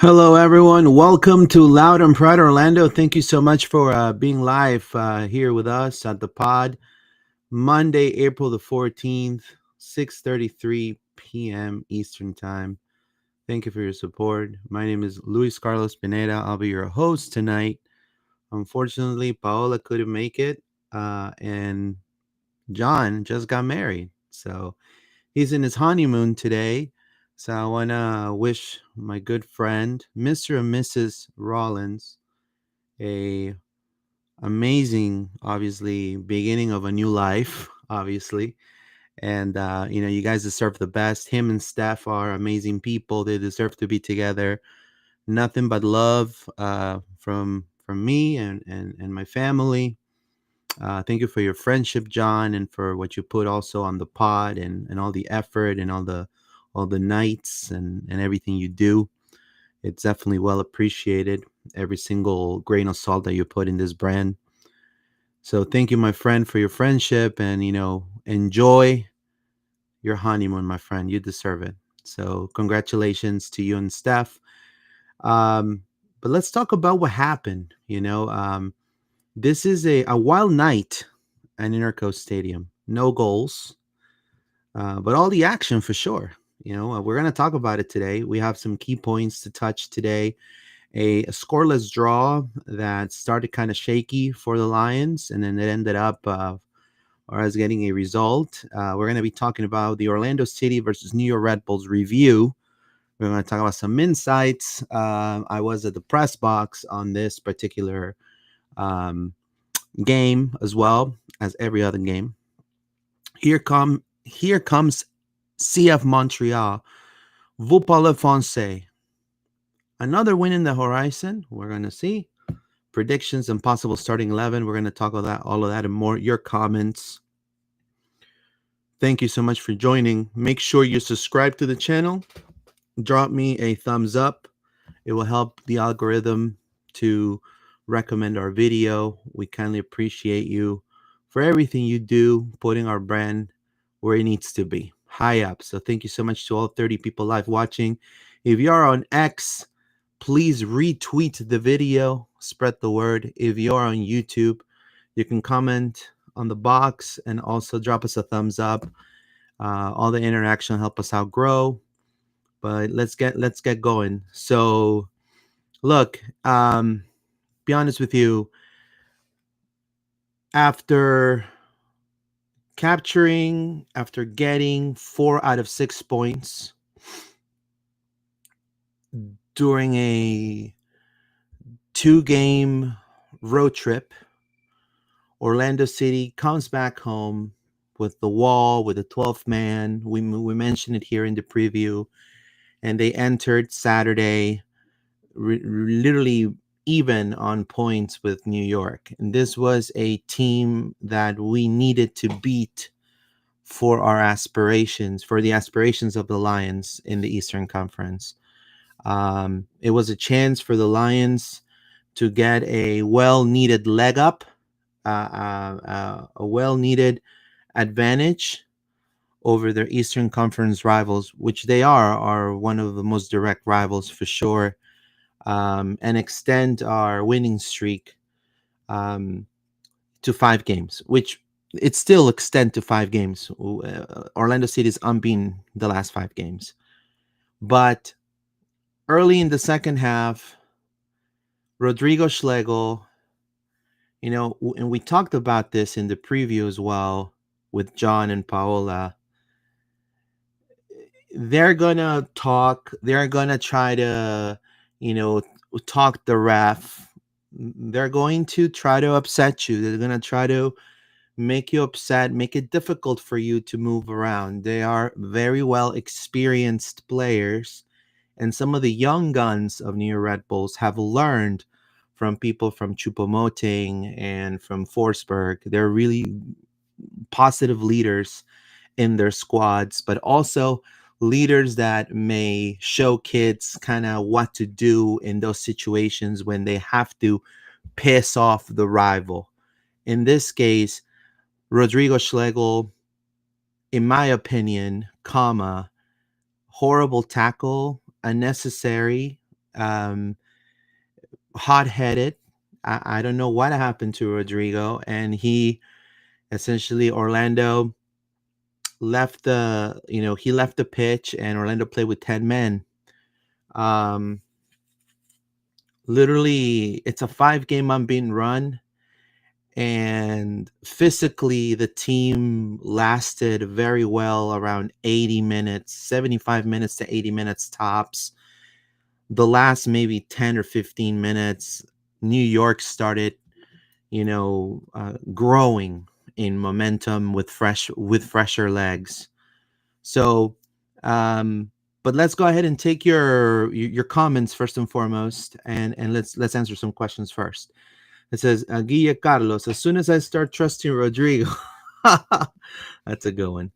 Hello, everyone. Welcome to Loud and Proud Orlando. Thank you so much for being live here with us at the pod. Monday, April the 14th, 6:33 p.m. Eastern Time. Thank you for your support. My name is Luis Carlos Pineda. I'll be your host tonight. Unfortunately, Paola couldn't make it, and John just got married. So he's in his honeymoon today. So I want to wish my good friend, Mr. and Mrs. Rollins, a amazing, obviously, beginning of a new life, obviously. And, you guys deserve the best. Him and Steph are amazing people. They deserve to be together. Nothing but love from me and my family. Thank you for your friendship, John, and for what you put also on the pod and all the effort and all the nights and everything you do. It's definitely well appreciated. Every single grain of salt that you put in this brand. So thank you, my friend, for your friendship and enjoy your honeymoon, my friend. You deserve it. So congratulations to you and Steph. Um, but let's talk about what happened. This is a wild night at Inter&Co Stadium. No goals, but all the action for sure. We're going to talk about it today. We have some key points to touch today. A scoreless draw that started kind of shaky for the Lions, and then it ended up or as getting a result. We're going to be talking about the Orlando City versus New York Red Bulls review. We're going to talk about some insights. I was at the press box on this particular um, game as well as every other game. Here comes CF Montréal. Vous parlez français. Another win in the horizon. We're going to see predictions and possible starting 11. We're going to talk about all of that and more. Your comments. Thank you so much for joining. Make sure you subscribe to the channel. Drop me a thumbs up. It will help the algorithm to recommend our video. We kindly appreciate you for everything you do, putting our brand where it needs to be, high up. So thank you so much to all 30 people live watching. If you are on X, please retweet the video, spread the word. If you're on YouTube, you can comment on the box and also drop us a thumbs up. All the interaction help us out grow. But let's get going. So look, be honest with you, after after getting 4 out of 6 points during a 2-game road trip, Orlando City comes back home with the wall, with the 12th man. We mentioned it here in the preview, and they entered Saturday literally even on points with New York. And this was a team that we needed to beat for our aspirations, for the aspirations of the Lions in the Eastern Conference. It was a chance for the Lions to get a well-needed leg up, a well-needed advantage over their Eastern Conference rivals, which they are one of the most direct rivals for sure, and extend our winning streak to 5 games, which it still extend to 5 games. Orlando City is unbeaten the last 5 games. But early in the second half, Rodrigo Schlegel, and we talked about this in the preview as well with John and Paola. They're gonna talk. They're gonna try to, talk the ref. They're going to try to upset you. They're gonna try to make you upset, make it difficult for you to move around. They are very well experienced players, and some of the young guns of New York Red Bulls have learned from people from Choupo-Moting and from Forsberg. They're really positive leaders in their squads, but also leaders that may show kids kind of what to do in those situations when they have to piss off the rival. In this case, Rodrigo Schlegel, in my opinion, horrible tackle, unnecessary, um, hot-headed. I don't know what happened to Rodrigo, and he essentially Orlando left he left the pitch, and Orlando played with 10 men. Um, Literally, it's a 5-game unbeaten run, and physically the team lasted very well around 80 minutes, 75 minutes to 80 minutes tops. The last maybe 10 or 15 minutes, New York started, growing in momentum with fresher legs. So, um, but let's go ahead and take your comments first and foremost, and let's answer some questions first. It says, Guilla Carlos, as soon as I start trusting Rodrigo, that's a good one.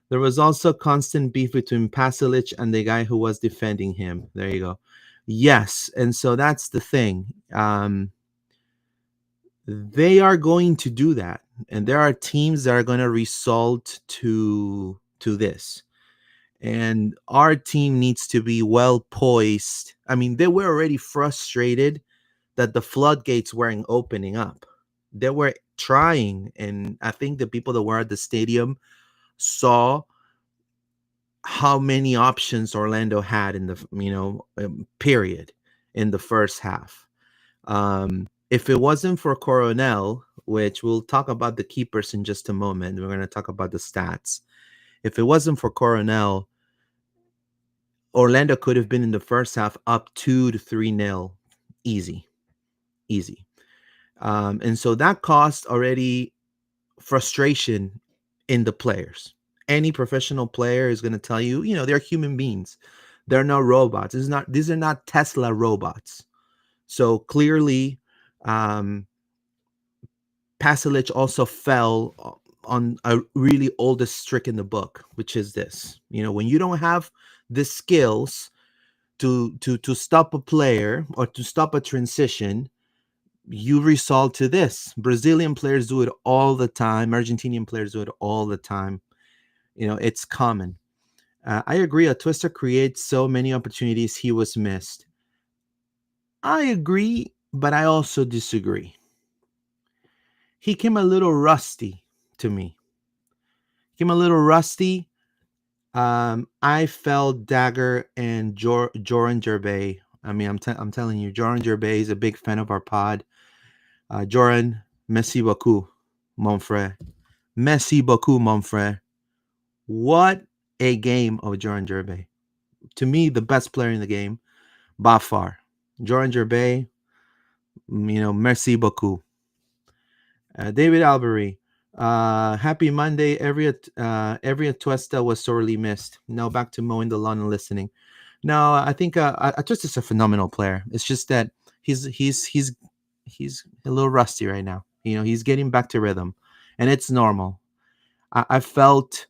There was also constant beef between Pasalic and the guy who was defending him. There you go. Yes, and so that's the thing. They are going to do that, and there are teams that are going to result to this. And our team needs to be well poised. I mean, they were already frustrated that the floodgates weren't opening up. They were trying, and I think the people that were at the stadium saw how many options Orlando had in the period in the first half. If it wasn't for Coronel, which we'll talk about the keepers in just a moment, we're going to talk about the stats. If it wasn't for Coronel, Orlando could have been in the first half up 2-3-0, easy. And so that caused already frustration in the players. Any professional player is going to tell you, they're human beings. They're not robots. These are not Tesla robots. So clearly, Pasalic also fell on a really oldest trick in the book, which is this. When you don't have the skills to stop a player or to stop a transition, you resort to this. Brazilian players do it all the time. Argentinian players do it all the time. It's common. I agree. Atuesta creates so many opportunities he was missed. I agree, but I also disagree. He came a little rusty to me. I felt Dagger and Joran Gervais. I mean, I'm telling you, Joran Gervais is a big fan of our pod. Joran, merci beaucoup, mon frère. Merci beaucoup, mon frère. What a game of Joran Gervais. To me, the best player in the game, by far. Joran Gervais, merci beaucoup. David Albury, happy Monday. Every Atuesta was sorely missed. Now back to mowing the lawn and listening. No, I think Atuesta's a phenomenal player. It's just that he's a little rusty right now. He's getting back to rhythm, and it's normal. I felt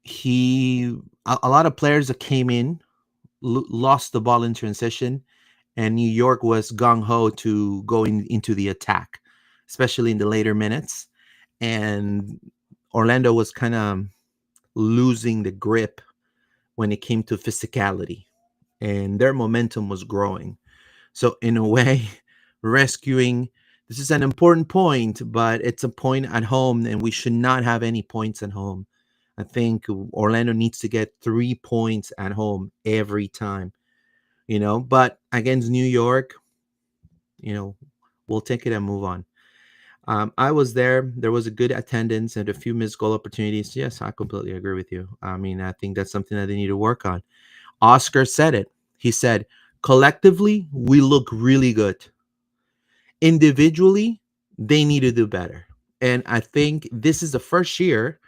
a lot of players that came in lost the ball in transition, and New York was gung ho to going into the attack, especially in the later minutes. And Orlando was kind of losing the grip when it came to physicality, and their momentum was growing. So in a way, rescuing, this is an important point, but it's a point at home, and we should not have any points at home. I think Orlando needs to get 3 points at home every time, but against New York, we'll take it and move on. I was there. There was a good attendance and a few missed goal opportunities. Yes, I completely agree with you. I mean, I think that's something that they need to work on. Oscar said it. He said, collectively, we look really good. Individually, they need to do better. And I think this is the first year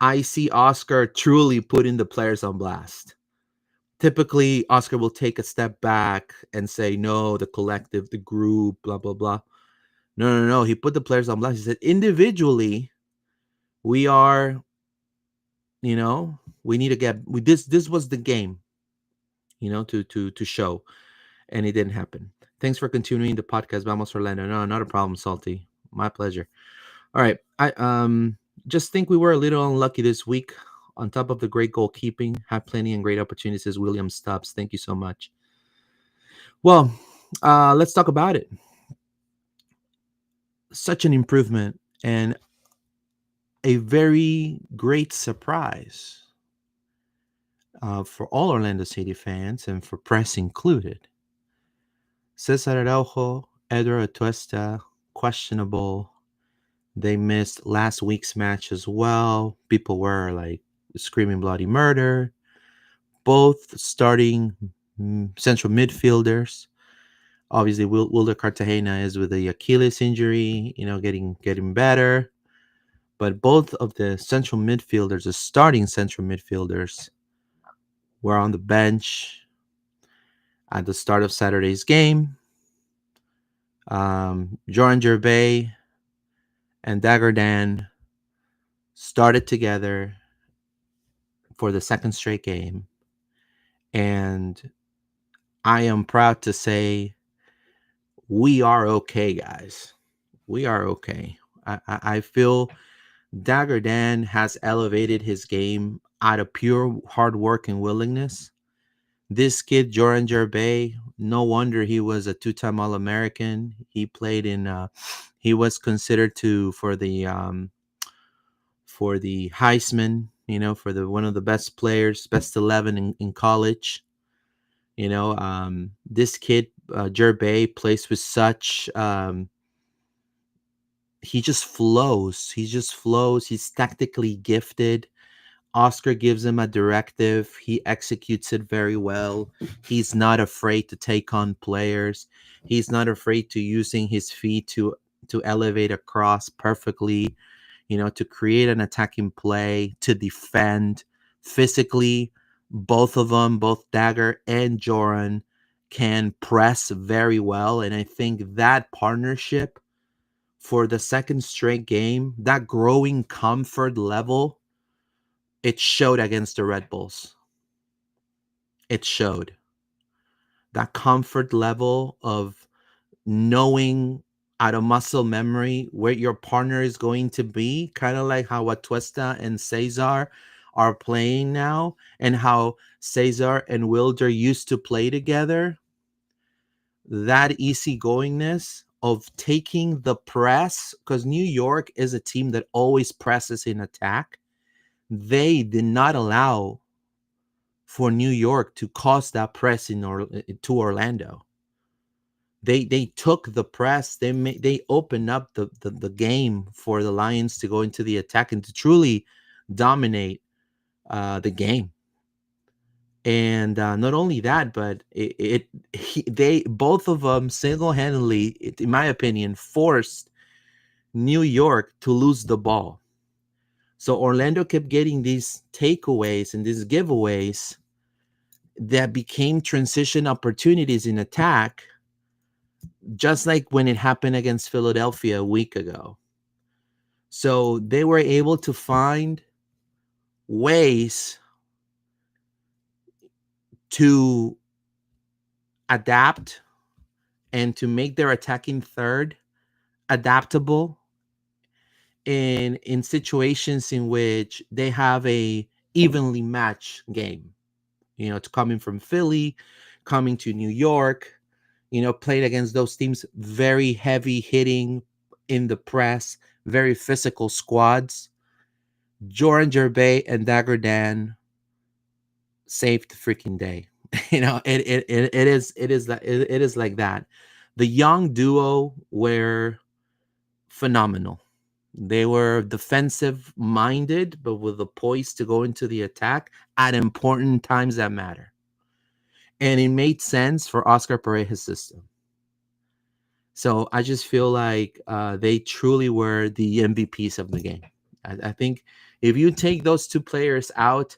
I see Oscar truly putting the players on blast. Typically, Oscar will take a step back and say, no, the collective, the group, blah, blah, blah. No. He put the players on blast. He said, individually, we are, we need to get this was the game, to show. And it didn't happen. Thanks for continuing the podcast. Vamos Orlando. No, not a problem, Salty. My pleasure. All right. I just think we were a little unlucky this week. On top of the great goalkeeping, had plenty and great opportunities as William Stubbs. Thank you so much. Well, let's talk about it. Such an improvement and a very great surprise for all Orlando City fans and for press included. Cesar Araujo, Edward Atuesta, questionable. They missed last week's match as well. People were like screaming bloody murder. Both starting central midfielders. Obviously, Wilder Cartagena is with the Achilles injury, getting better. But both of the central midfielders, the starting central midfielders, were on the bench at the start of Saturday's game. Joran Gervais and Dagger Dan started together for the second straight game. And I am proud to say we are okay, guys. We are okay. I feel Dagger Dan has elevated his game out of pure hard work and willingness. This kid, Joran Gervais, no wonder he was a two-time All-American. He played he was considered for the Heisman, for the one of the best players, best 11 in college. This kid, Gervais, plays with such, he just flows. He just flows. He's tactically gifted. Oscar gives him a directive. He executes it very well. He's not afraid to take on players. He's not afraid to using his feet to elevate a cross perfectly, to create an attacking play, to defend physically. Both of them, both Dagger and Joran, can press very well. And I think that partnership for the second straight game, that growing comfort level, it showed against the Red Bulls. It showed that comfort level of knowing out of muscle memory where your partner is going to be, kind of like how Atuesta and Cesar are playing now, and how Cesar and Wilder used to play together. That easygoingness of taking the press, because New York is a team that always presses in attack. They did not allow for New York to cause that press to Orlando. They took the press. They opened up the game for the Lions to go into the attack and to truly dominate the game. And not only that, but they both of them single-handedly, in my opinion, forced New York to lose the ball. So Orlando kept getting these takeaways and these giveaways that became transition opportunities in attack, just like when it happened against Philadelphia a week ago. So they were able to find ways to adapt and to make their attacking third adaptable in situations in which they have a evenly matched game. To coming from Philly, coming to New York, played against those teams, very heavy hitting in the press, very physical squads. Joran Gervais and Dagger Dan saved the freaking day. It is like that. The young duo were phenomenal. They were defensive minded, but with the poise to go into the attack at important times that matter. And it made sense for Oscar Pareja's system. So I just feel like they truly were the MVPs of the game. I think if you take those two players out,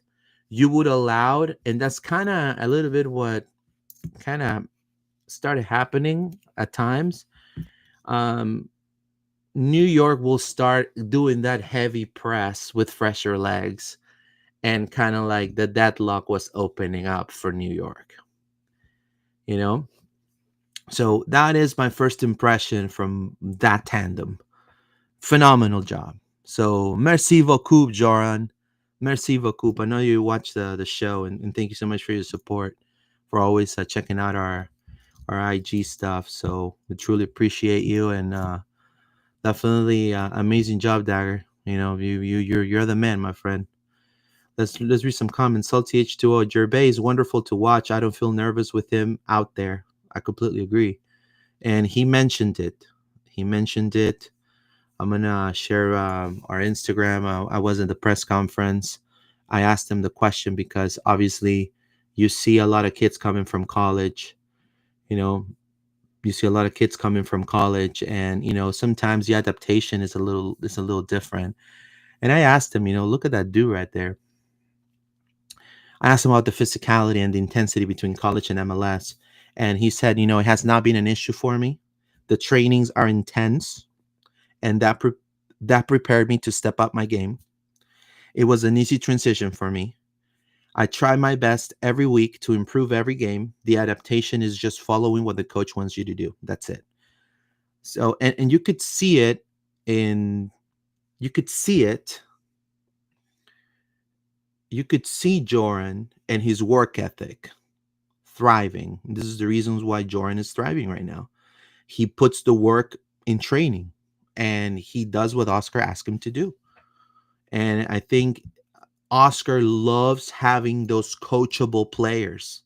you would allow, and that's kind of a little bit what kind of started happening at times. New York will start doing that heavy press with fresher legs, and kind of like the deadlock was opening up for New York. So that is my first impression from that tandem. Phenomenal job. So merci beaucoup, Joran. Merci beaucoup. I know you watch the show, and thank you so much for your support, for always checking out our our IG stuff. So we truly appreciate you, and definitely amazing job, Dagger. You're the man, my friend. Let's read some comments. Salty H2O. Gervais is wonderful to watch. I don't feel nervous with him out there. I completely agree. And he mentioned it. He mentioned it. I'm gonna share our Instagram. I was at the press conference. I asked him the question because obviously you see a lot of kids coming from college. You know, you see a lot of kids coming from college, and sometimes the adaptation is a little different. And I asked him, look at that dude right there. I asked him about the physicality and the intensity between college and MLS, and he said, it has not been an issue for me. The trainings are intense, and that prepared me to step up my game. It was an easy transition for me. I try my best every week to improve every game. The adaptation is just following what the coach wants you to do. That's it. So, and you could see it in, you could see it. You could see Joran and his work ethic thriving. This is the reasons why Joran is thriving right now. He puts the work in training, and he does what Oscar asked him to do. And I think Oscar loves having those coachable players.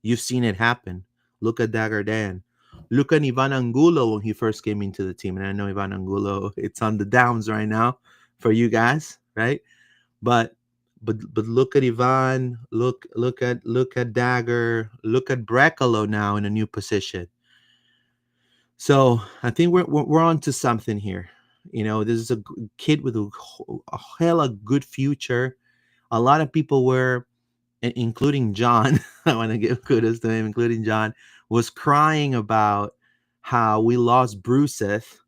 You've seen it happen. Look at Dagger Dan. Look at Ivan Angulo when he first came into the team. And I know Ivan Angulo, it's on the downs right now for you guys, right? But look at Ivan, look at Dagger, look at Brecalo now in a new position. So I think we're on to something here. This is a kid with a hella good future. A lot of people were, including John, I want to give kudos to him, including John, was crying about how we lost Bruseth.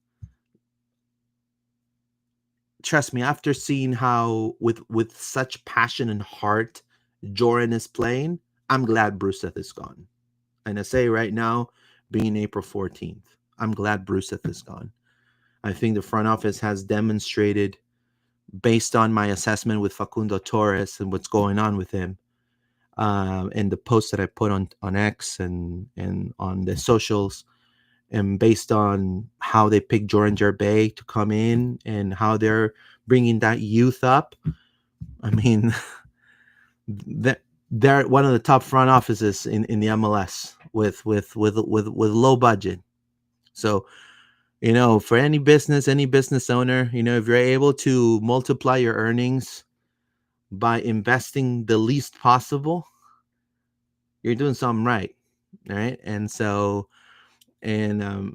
Trust me, after seeing how with such passion and heart Joran is playing, I'm glad Bruseth is gone. And I say right now, being April 14th, I'm glad Bruseth is gone. I think the front office has demonstrated, based on my assessment with Facundo Torres and what's going on with him, and the posts that I put on X and on the socials, and based on how they picked Jordan Gervais to come in and how they're bringing that youth up. I mean, they're one of the top front offices in the MLS with low budget. So, for any business owner, if you're able to multiply your earnings by investing the least possible, you're doing something right. Right. And so, and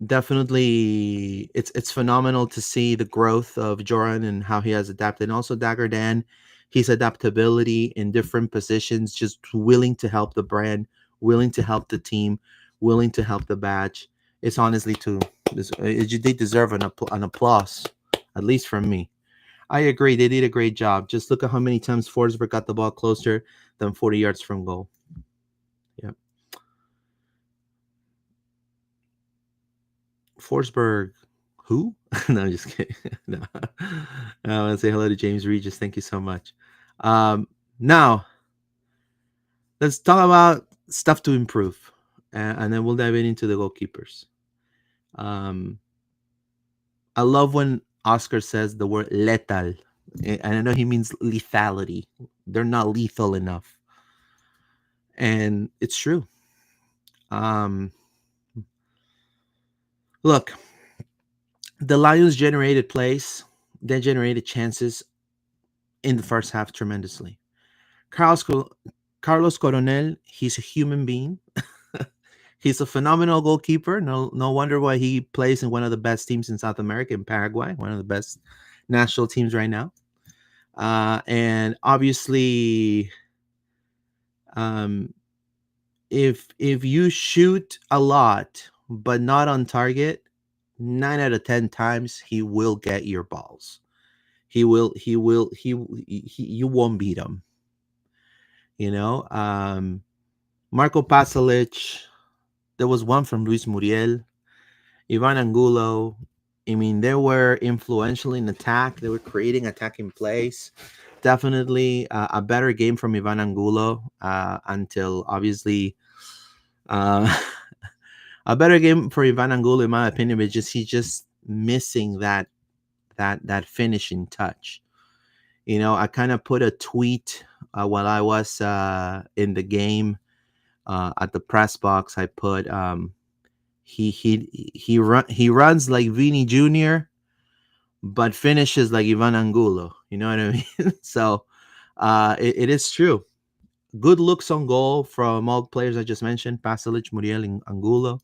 definitely it's phenomenal to see the growth of Joran and how he has adapted. And also Dagger Dan, his adaptability in different positions, just willing to help the brand, willing to help the team, willing to help the badge. It's honestly they deserve an applause, at least from me. I agree. They did a great job. Just look at how many times Forsberg got the ball closer than 40 yards from goal. Yep. Forsberg, who? No, I'm just kidding. No. I want to say hello to James Regis. Thank you so much. Now, let's talk about stuff to improve, and then we'll dive into the goalkeepers. I love when Oscar says the word letal, and I know he means lethality. They're not lethal enough, and it's true. Look, the Lions generated plays, they generated chances in the first half tremendously. Carlos Coronel, he's a human being. He's a phenomenal goalkeeper. No wonder why he plays in one of the best teams in South America, in Paraguay, one of the best national teams right now. And obviously, if you shoot a lot but not on target, 9 out of 10 times he will get your balls. He will. You won't beat him. Marco Pasalic. There was one from Luis Muriel, Ivan Angulo. I mean, they were influential in attack. They were creating attacking plays. Definitely a better game from Ivan Angulo until obviously Uh, a better game for Ivan Angulo, in my opinion, but he's just missing that finishing touch. I kind of put a tweet while I was in the game at the press box. I put he runs like Vini Jr., but finishes like Ivan Angulo. You know what I mean? So it is true. Good looks on goal from all players I just mentioned: Pasalic, Muriel, and Angulo.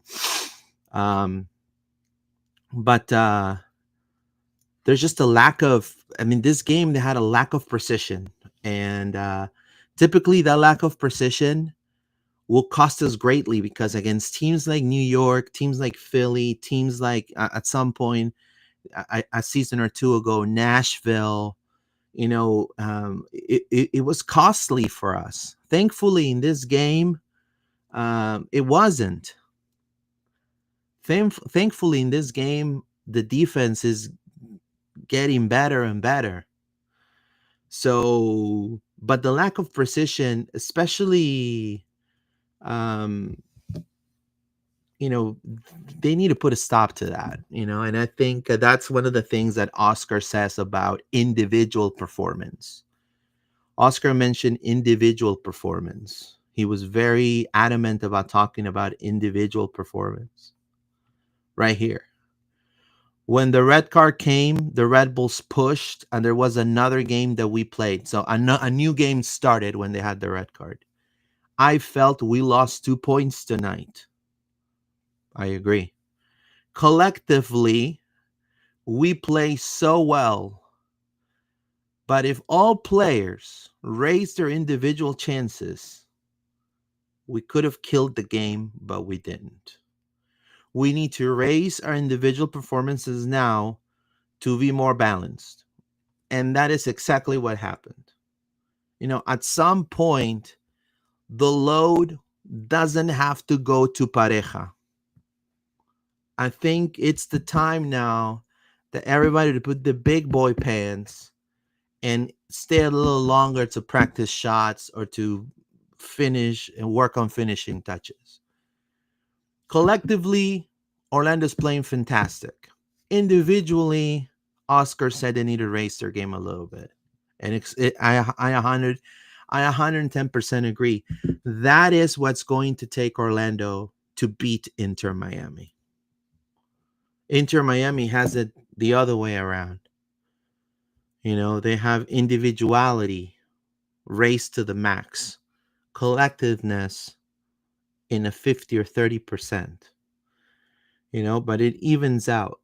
But there's just a lack of. I mean, this game they had a lack of precision, and typically that lack of precision will cost us greatly, because against teams like New York, teams like Philly, teams like at some point a season or two ago, Nashville, it was costly for us. Thankfully, in this game, it wasn't. Thankfully, in this game, the defense is getting better and better. So, but the lack of precision, especially, um, they need to put a stop to that, and I think that's one of the things that Oscar says about individual performance. Oscar mentioned individual performance. He was very adamant about talking about individual performance right here. When the red card came, the Red Bulls pushed, and there was another game that we played. So a new game started when they had the red card. I felt we lost 2 points tonight. I agree. Collectively, we play so well. But if all players raised their individual chances, we could have killed the game, but we didn't. We need to raise our individual performances now to be more balanced. And that is exactly what happened. At some point, the load doesn't have to go to Pareja. I think it's the time now that everybody to put the big boy pants and stay a little longer to practice shots or to finish and work on finishing touches. Collectively, Orlando's playing fantastic. Individually, Oscar said they need to raise their game a little bit, and I 110% agree. That is what's going to take Orlando to beat Inter Miami. Inter Miami has it the other way around. They have individuality raised to the max, collectiveness in a 50 or 30%, but it evens out.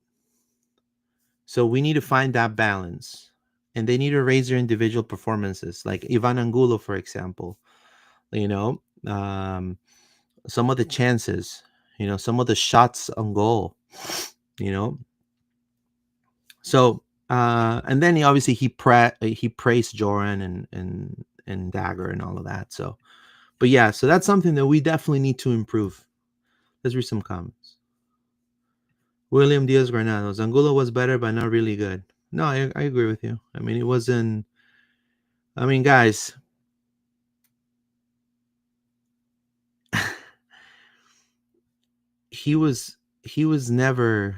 So we need to find that balance, and they need to raise their individual performances, like Ivan Angulo, for example. Some of the chances, some of the shots on goal, you know. So and then he praised Joran and Dagger and all of that. So, but yeah, so that's something that we definitely need to improve. Let's read some comments. William Diaz Granados. Angulo was better, but not really good. No, I agree with you. I mean, it wasn't. I mean, guys, he was never.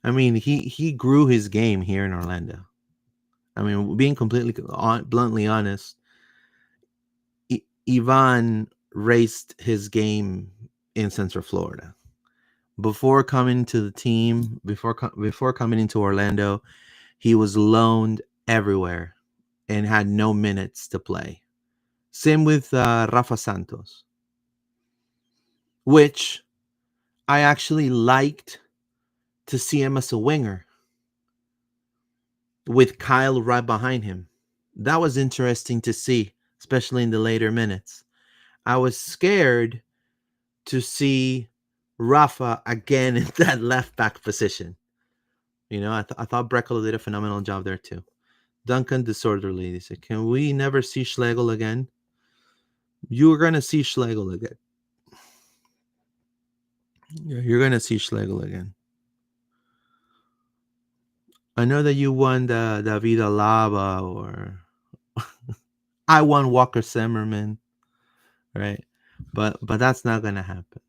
I mean, he grew his game here in Orlando. I mean, being completely bluntly honest, Ivan raised his game in Central Florida. Before coming to the team, before coming into Orlando, he was loaned everywhere and had no minutes to play. Same with Rafa Santos, which I actually liked to see him as a winger with Kyle right behind him. That was interesting to see, especially in the later minutes. I was scared to see Rafa again in that left back position. I thought Breckel did a phenomenal job there too. Duncan Disorderly, he said, can we never see Schlegel again? You're going to see Schlegel again. You're going to see Schlegel again. I know that you won the David Alaba, or I won Walker Zimmerman, right? but that's not gonna happen.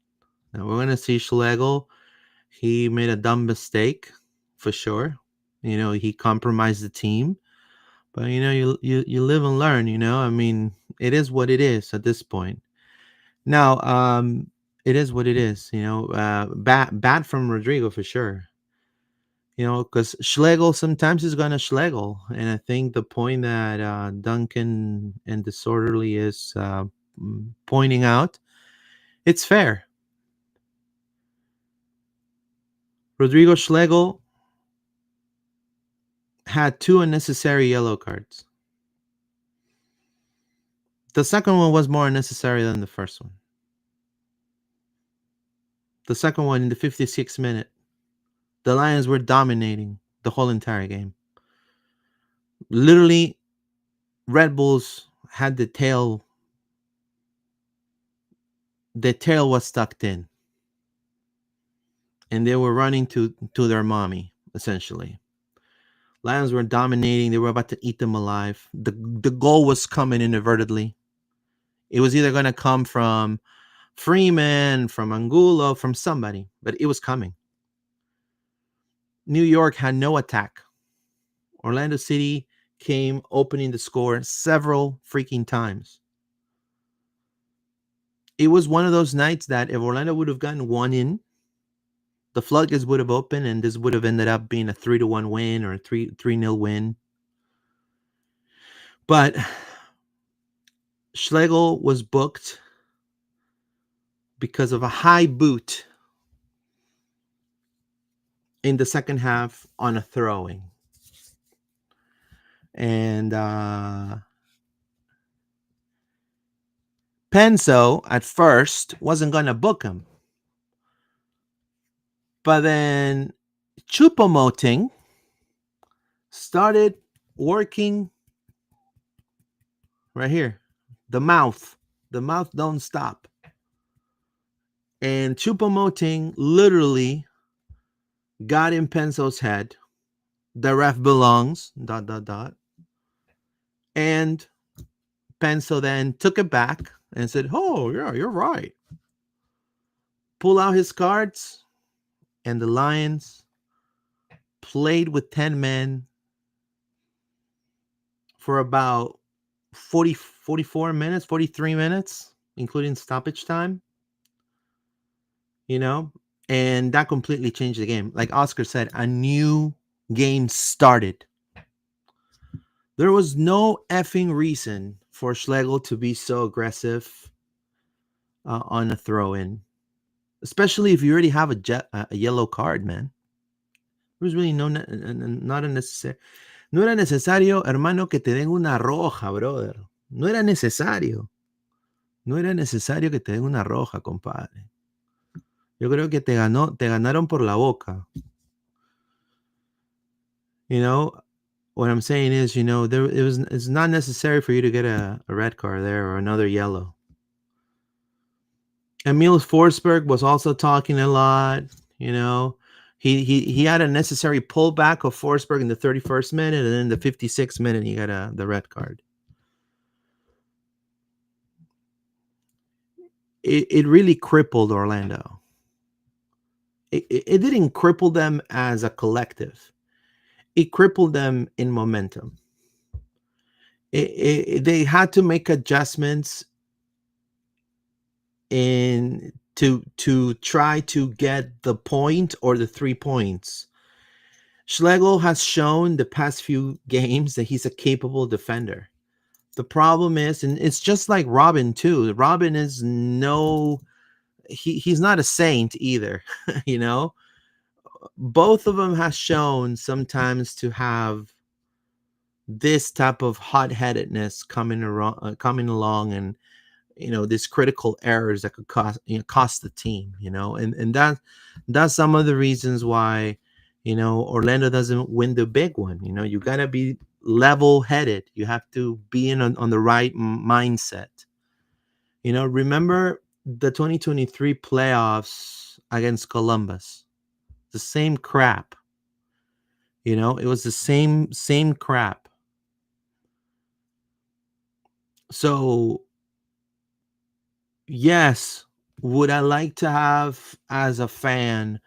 Now we're gonna see Schlegel. He made a dumb mistake for sure. He compromised the team. But you live and learn. I mean, it is what it is at this point. Now, it is what it is. Bad from Rodrigo for sure. Because Schlegel sometimes is gonna Schlegel, and I think the point that Duncan and Disorderly is pointing out, it's fair. Rodrigo Schlegel had two unnecessary yellow cards. The second one was more unnecessary than the first one. The second one in the 56th minute, the Lions were dominating the whole entire game. Literally, Red Bulls had the tail. The tail was tucked in, and they were running to their mommy, essentially. Lions were dominating. They were about to eat them alive. The goal was coming inadvertently. It was either going to come from Freeman, from Angulo, from somebody, but it was coming. New York had no attack. Orlando City came opening the score several freaking times. It was one of those nights that if Orlando would have gotten one in, the floodgates would have opened, and this would have ended up being a 3-1 win or a 3-0 win. But Schlegel was booked because of a high boot in the second half on a throwing. And Penso at first wasn't going to book him. But then Choupo-Moting started working right here. The mouth don't stop. And Choupo-Moting literally got in Penso's head. The ref belongs, ... And Penso then took it back and said, oh, yeah, you're right. Pull out his cards, and the Lions played with 10 men for about 44 minutes, 43 minutes, including stoppage time. And that completely changed the game. Like Oscar said, a new game started. There was no effing reason for Schlegel to be so aggressive on a throw-in, especially if you already have a yellow card, man. There was really not a necessary. No era necesario, hermano, que te den una roja, brother. No era necesario. No era necesario que te den una roja, compadre. Yo creo que te ganaron por la boca. What I'm saying is, it's not necessary for you to get a red card there or another yellow. Emil Forsberg was also talking a lot. He had a necessary pullback of Forsberg in the 31st minute, and then in the 56th minute he got the red card. It really crippled Orlando. It didn't cripple them as a collective. It crippled them in momentum. They had to make adjustments to try to get the point or the 3 points. Schlegel has shown the past few games that he's a capable defender. The problem is, and it's just like Robin too. Robin is he's not a saint either. Both of them have shown sometimes to have this type of hot-headedness coming along, and these critical errors that could cost the team. And that's some of the reasons why Orlando doesn't win the big one. You gotta be level-headed. You have to be on the right mindset. Remember the 2023 playoffs against Columbus? The same crap. It was the same crap. So Yes. Would I like to have, as a fan,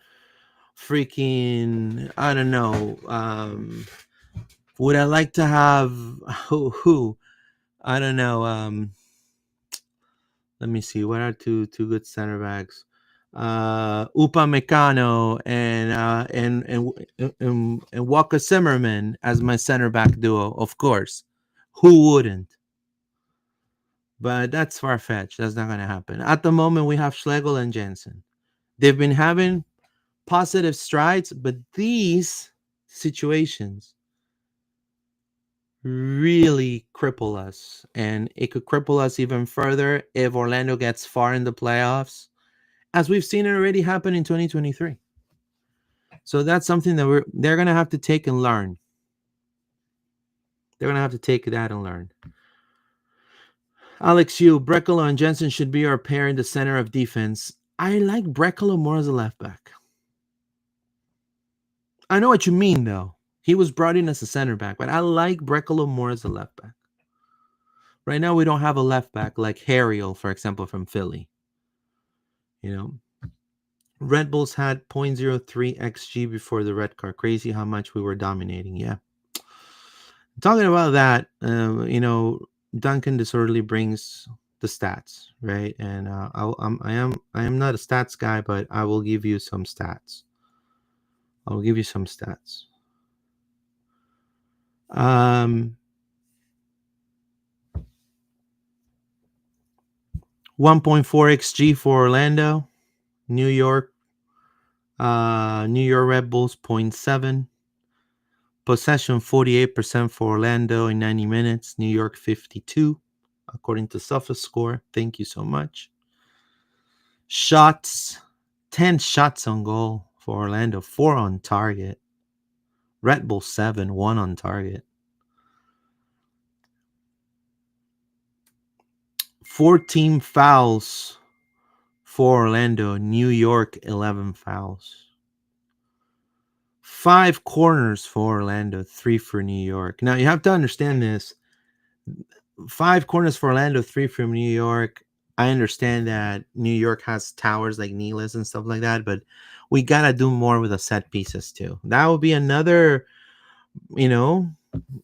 freaking, I don't know, would I like to have who? I don't know. Let me see. What are two good center backs? Upamecano and Walker Zimmerman as my center back duo. Of course, who wouldn't? But that's far fetched. That's not gonna happen. At the moment, we have Schlegel and Jensen. They've been having positive strides, but these situations really cripple us, and it could cripple us even further if Orlando gets far in the playoffs, as we've seen it already happen in 2023. So that's something that they're gonna have to take and learn. They're gonna have to take that and learn. Alex Yu, Brekalo and Jensen should be our pair in the center of defense. I like Brekalo more as a left back. I know what you mean, though. He was brought in as a center back, but I like Brekalo more as a left back. Right now, we don't have a left back like Harriel, for example, from Philly. You know, Red Bulls had 0.03 xG before the red card. Crazy how much we were dominating. Yeah. Talking about that, Duncan disorderly brings the stats, right? And I am not a stats guy, but I will give you some stats. I will give you some stats. 1.4 xG for Orlando. New York Red Bulls 0.7. Possession 48% for Orlando in 90 minutes. New York 52, according to SofaScore. Thank you so much. Shots, 10 shots on goal for Orlando, 4 on target. Red Bull 7, 1 on target. 14 fouls for Orlando. New York 11 fouls. 5 corners for Orlando, 3 for New York. Now you have to understand this. 5 corners for Orlando, 3 from New York. I understand that New York has towers like Neelis and stuff like that, but we gotta do more with the set pieces too. That would be another,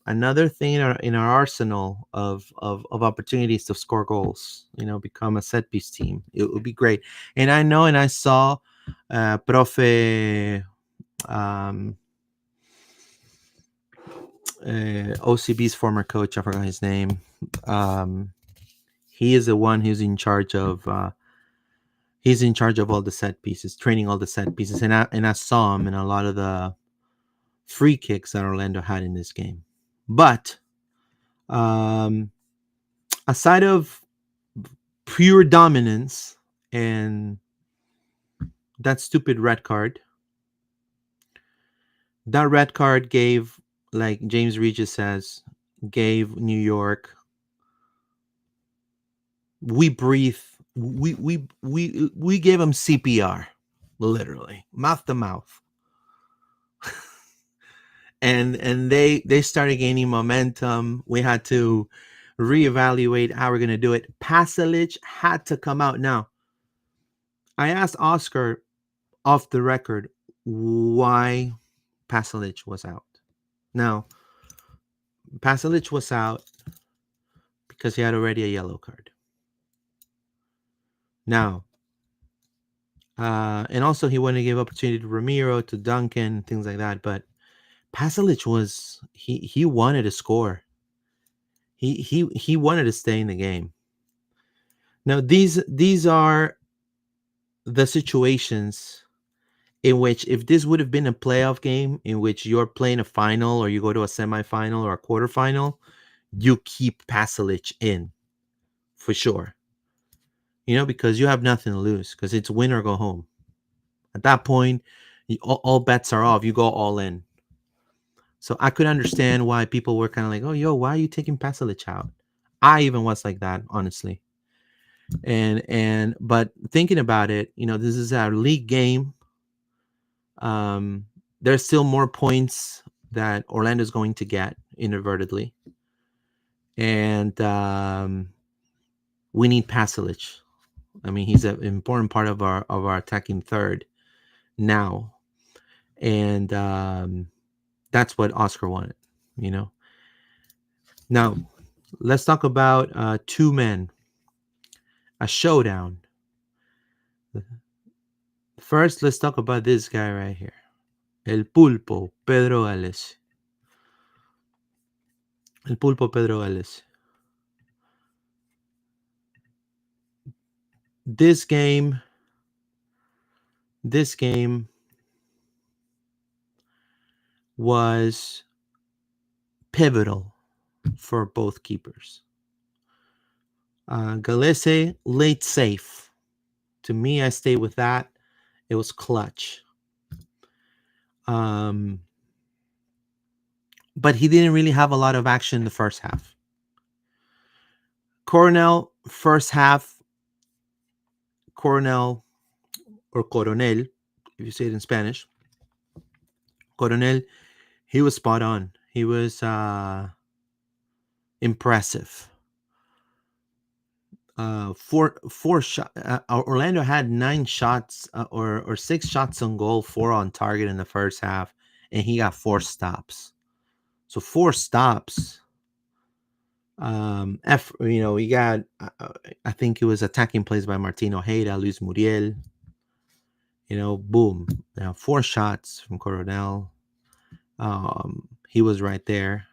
another thing in our arsenal of opportunities to score goals. Become a set piece team. It would be great. And I know, and I saw, Profe. OCB's former coach, I forgot his name. He is the one who's in charge of. He's in charge of all the set pieces, training all the set pieces, and I saw him in a lot of the free kicks that Orlando had in this game. But aside of pure dominance and that stupid red card, that red card gave, like James Regis says, gave New York. We breathe. We gave them CPR, literally mouth to mouth, and they started gaining momentum. We had to reevaluate how we're gonna do it. Pasalic had to come out. Now, I asked Oscar off the record why Pasalic was out. Now, Pasalic was out because he had already a yellow card. Now, and also he wanted to give opportunity to Ramiro, to Duncan, things like that. But Pasalic was he wanted to score. He wanted to stay in the game. Now these are the situations in which, if this would have been a playoff game in which you're playing a final or you go to a semifinal or a quarterfinal, you keep Pasalic in for sure. Because you have nothing to lose, because it's win or go home. At that point, all bets are off. You go all in. So I could understand why people were kind of like, "Oh, yo, why are you taking Pasalic out?" I even was like that, honestly. But thinking about it, this is our league game. There's still more points that Orlando's going to get inadvertently, and we need Pasalic. I mean, he's an important part of our attacking third now, and that's what Oscar wanted. You know. Now, let's talk about two men, a showdown. First, let's talk about this guy right here, El Pulpo, Pedro Gallese. El Pulpo, Pedro Gallese. This game was pivotal for both keepers. Gallese late safe. To me, I stay with that. It was clutch. But he didn't really have a lot of action in the first half. Coronel, first half, Coronel or Coronel, if you say it in Spanish, Coronel, he was spot on. He was impressive. Four shot. Orlando had 9 shots or 6 shots on goal, 4 on target in the first half, and he got 4 stops. So 4 stops. We got. I think it was attacking plays by Martin Ojeda, Luis Muriel. Boom. 4 shots from Coronel. He was right there.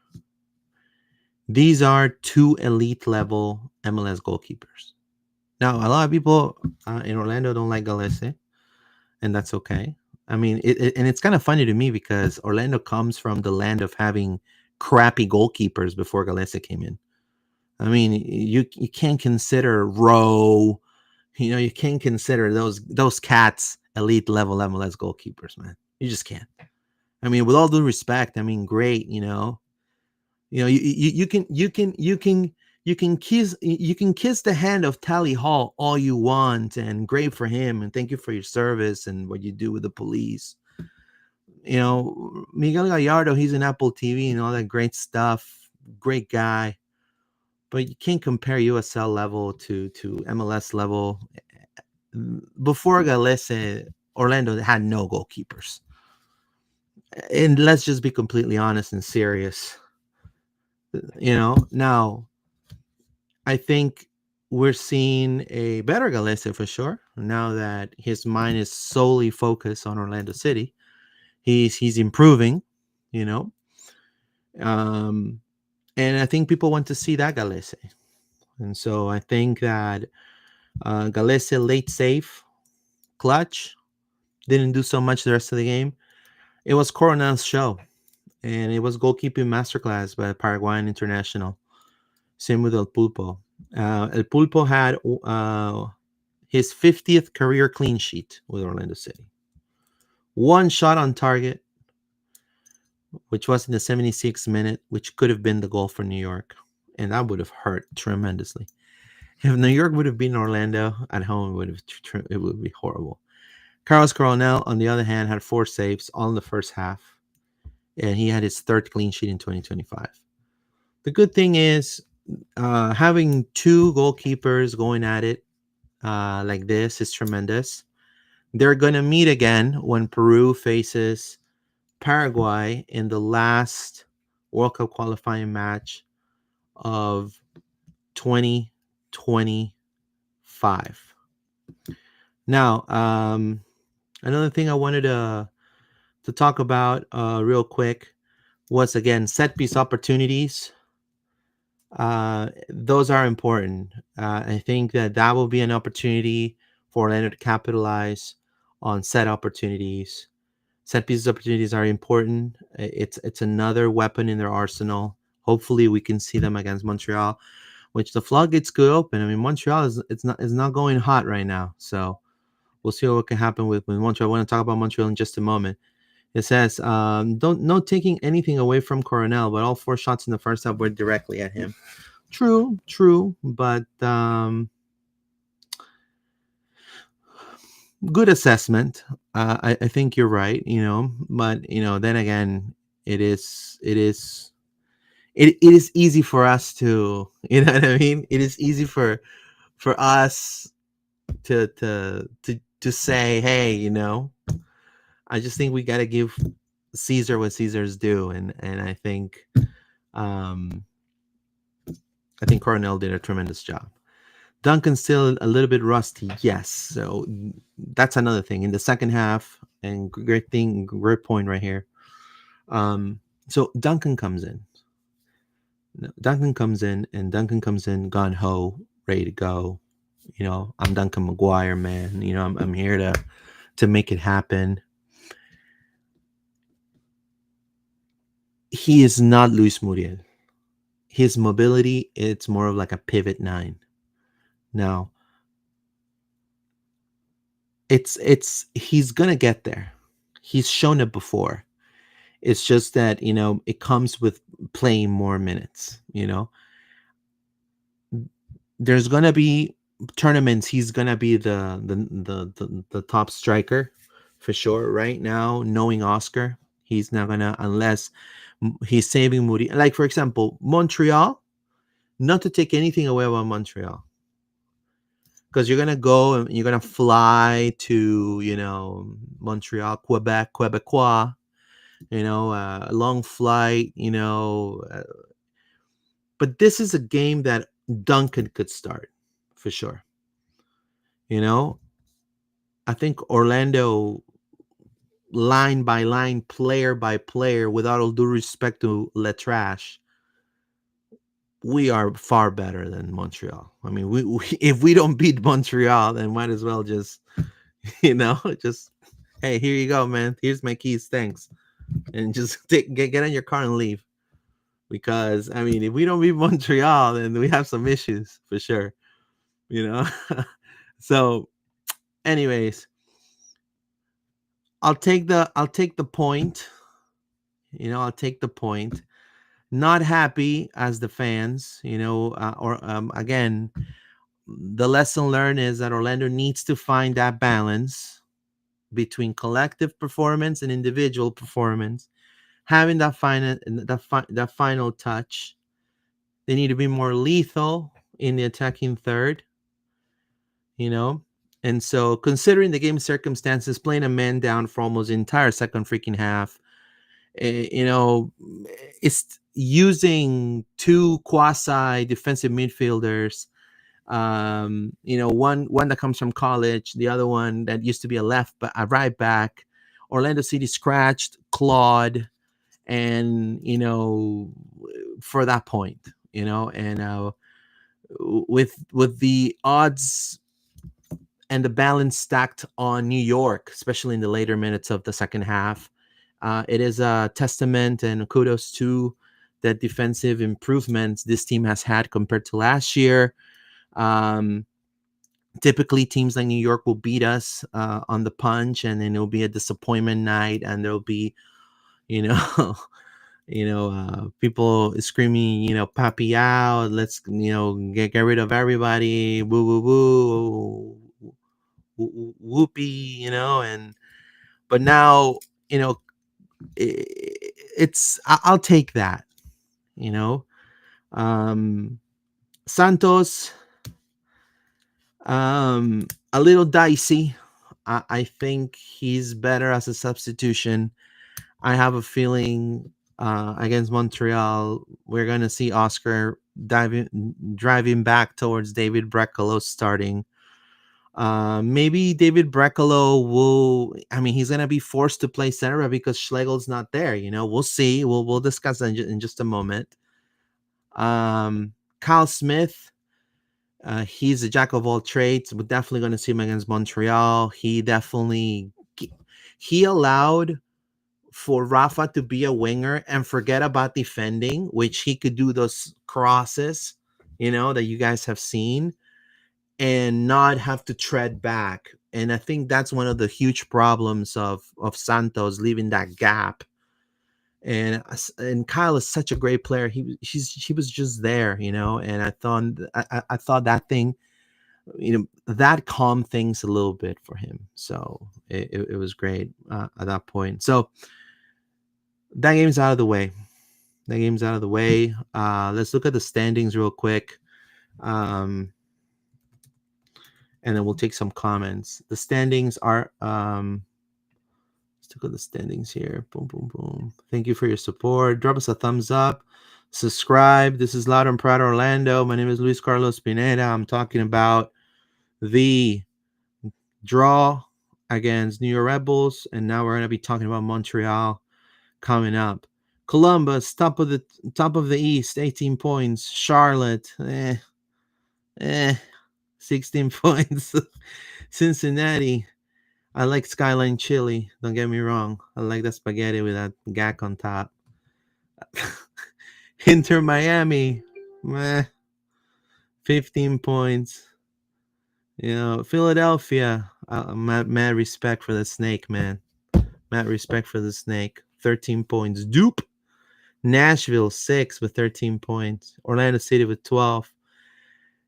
These are 2 elite level MLS goalkeepers. Now, a lot of people in Orlando don't like Gallese, and that's okay. I mean, and it's kind of funny to me because Orlando comes from the land of having crappy goalkeepers before Gallese came in. I mean, you can't consider Rowe, you can't consider those cats elite level MLS goalkeepers, man. You just can't. I mean, with all due respect, I mean, great, you can kiss the hand of Tally Hall all you want, and great for him, and thank you for your service and what you do with the police. Miguel Gallardo, he's in Apple TV and all that great stuff. Great guy. But you can't compare USL level to MLS level. Before Gallese, Orlando had no goalkeepers. And let's just be completely honest and serious. Now, I think we're seeing a better Gallese for sure. Now that his mind is solely focused on Orlando City, he's improving, and I think people want to see that Gallese. And so I think that Gallese late safe, clutch, didn't do so much the rest of the game. It was Coronel's show, and it was goalkeeping masterclass by the Paraguayan international. Same with El Pulpo. El Pulpo had his 50th career clean sheet with Orlando City. 1 shot on target, which was in the 76th minute, which could have been the goal for New York. And that would have hurt tremendously. If New York would have beaten Orlando at home, it would be horrible. Carlos Coronel, on the other hand, had 4 saves all in the first half, and he had his 3rd clean sheet in 2025. The good thing is having 2 goalkeepers going at it like this is tremendous. They're going to meet again when Peru faces Paraguay in the last World Cup qualifying match of 2025. Now, another thing I wanted to talk about real quick was, again, set piece opportunities. Those are important. I think that will be an opportunity for Orlando to capitalize on set opportunities. Set pieces opportunities are important. It's another weapon in their arsenal. Hopefully, we can see them against Montreal, which the floodgates could open. I mean, Montreal is not going hot right now, so we'll see what can happen with Montreal. I want to talk about Montreal in just a moment. It says, no taking anything away from Coronel, but all 4 shots in the first half were directly at him. True, but good assessment. I think you're right, but then again, it is easy for us to, you know what I mean? It is easy for us to say, hey, I just think we got to give Caesar what Caesar's due, and um, I think Coronel did a tremendous job. Duncan's still a little bit rusty, yes. So that's another thing in the second half. And great point right here. So Duncan comes in. And Duncan comes in gun ho, ready to go. I'm Duncan McGuire, man. I'm here to make it happen. He is not Luis Muriel. His mobility, it's more of like a pivot 9. Now, he's gonna get there. He's shown it before. It's just that it comes with playing more minutes. There's gonna be tournaments. He's gonna be the top striker for sure. Right now, knowing Oscar, he's not gonna unless he's saving Moody. Like for example, Montreal. Not to take anything away about Montreal, because you're gonna go and you're gonna fly to Montreal, Quebecois. A long flight. But this is a game that Duncan could start for sure. I think Orlando, line by line, player by player, without all due respect to Letrash, we are far better than Montreal. I mean, we if we don't beat Montreal, then might as well just, just, hey, here you go, man. Here's my keys, thanks, and just get in your car and leave. Because I mean, if we don't beat Montreal, then we have some issues for sure. So, anyways, I'll take the point. I'll take the point. Not happy as the fans, or again, the lesson learned is that Orlando needs to find that balance between collective performance and individual performance, having that final touch. They need to be more lethal in the attacking third, and so considering the game circumstances, playing a man down for almost the entire second freaking half, it's using two quasi defensive midfielders. One that comes from college, the other one that used to be a right back. Orlando City scratched, clawed, and for that point, and with the odds and the balance stacked on New York, especially in the later minutes of the second half. It is a testament and kudos to the defensive improvements this team has had compared to last year. Typically, teams like New York will beat us on the punch, and then it'll be a disappointment night, and there'll be, people screaming, "Papi out! Let's, get rid of everybody! Woo woo woo! Whoopee!" But now, I'll take that. Santos, a little dicey. I think he's better as a substitution. I have a feeling against Montreal, we're gonna see Oscar driving back towards David Brecalo starting. Maybe David Brecalo will. I mean, he's gonna be forced to play center because Schlegel's not there. We'll see. We'll discuss that in just a moment. Kyle Smith, he's a jack of all trades. We're definitely going to see him against Montreal. He allowed for Rafa to be a winger and forget about defending, which he could do those crosses, that you guys have seen, and not have to tread back. And I think that's one of the huge problems of Santos, leaving that gap. And Kyle is such a great player. He was just there, and I thought that thing, that calmed things a little bit for him. So it was great at that point. So that game's out of the way. Let's look at the standings real quick. and then we'll take some comments. The standings are let's look at the standings here. Boom, boom, boom. Thank you for your support. Drop us a thumbs up. Subscribe. This is Loud and Proud Orlando. My name is Luis Carlos Pineda. I'm talking about the draw against New York Red Bulls, and now we're going to be talking about Montreal coming up. Columbus, top of the East, 18 points. Charlotte, 16 points. Cincinnati, I like Skyline Chili. Don't get me wrong. I like that spaghetti with that gack on top. Inter Miami, 15 points. Philadelphia, mad respect for the snake, man. Mad respect for the snake. 13 points. Dupe. Nashville, 6 with 13 points. Orlando City with 12.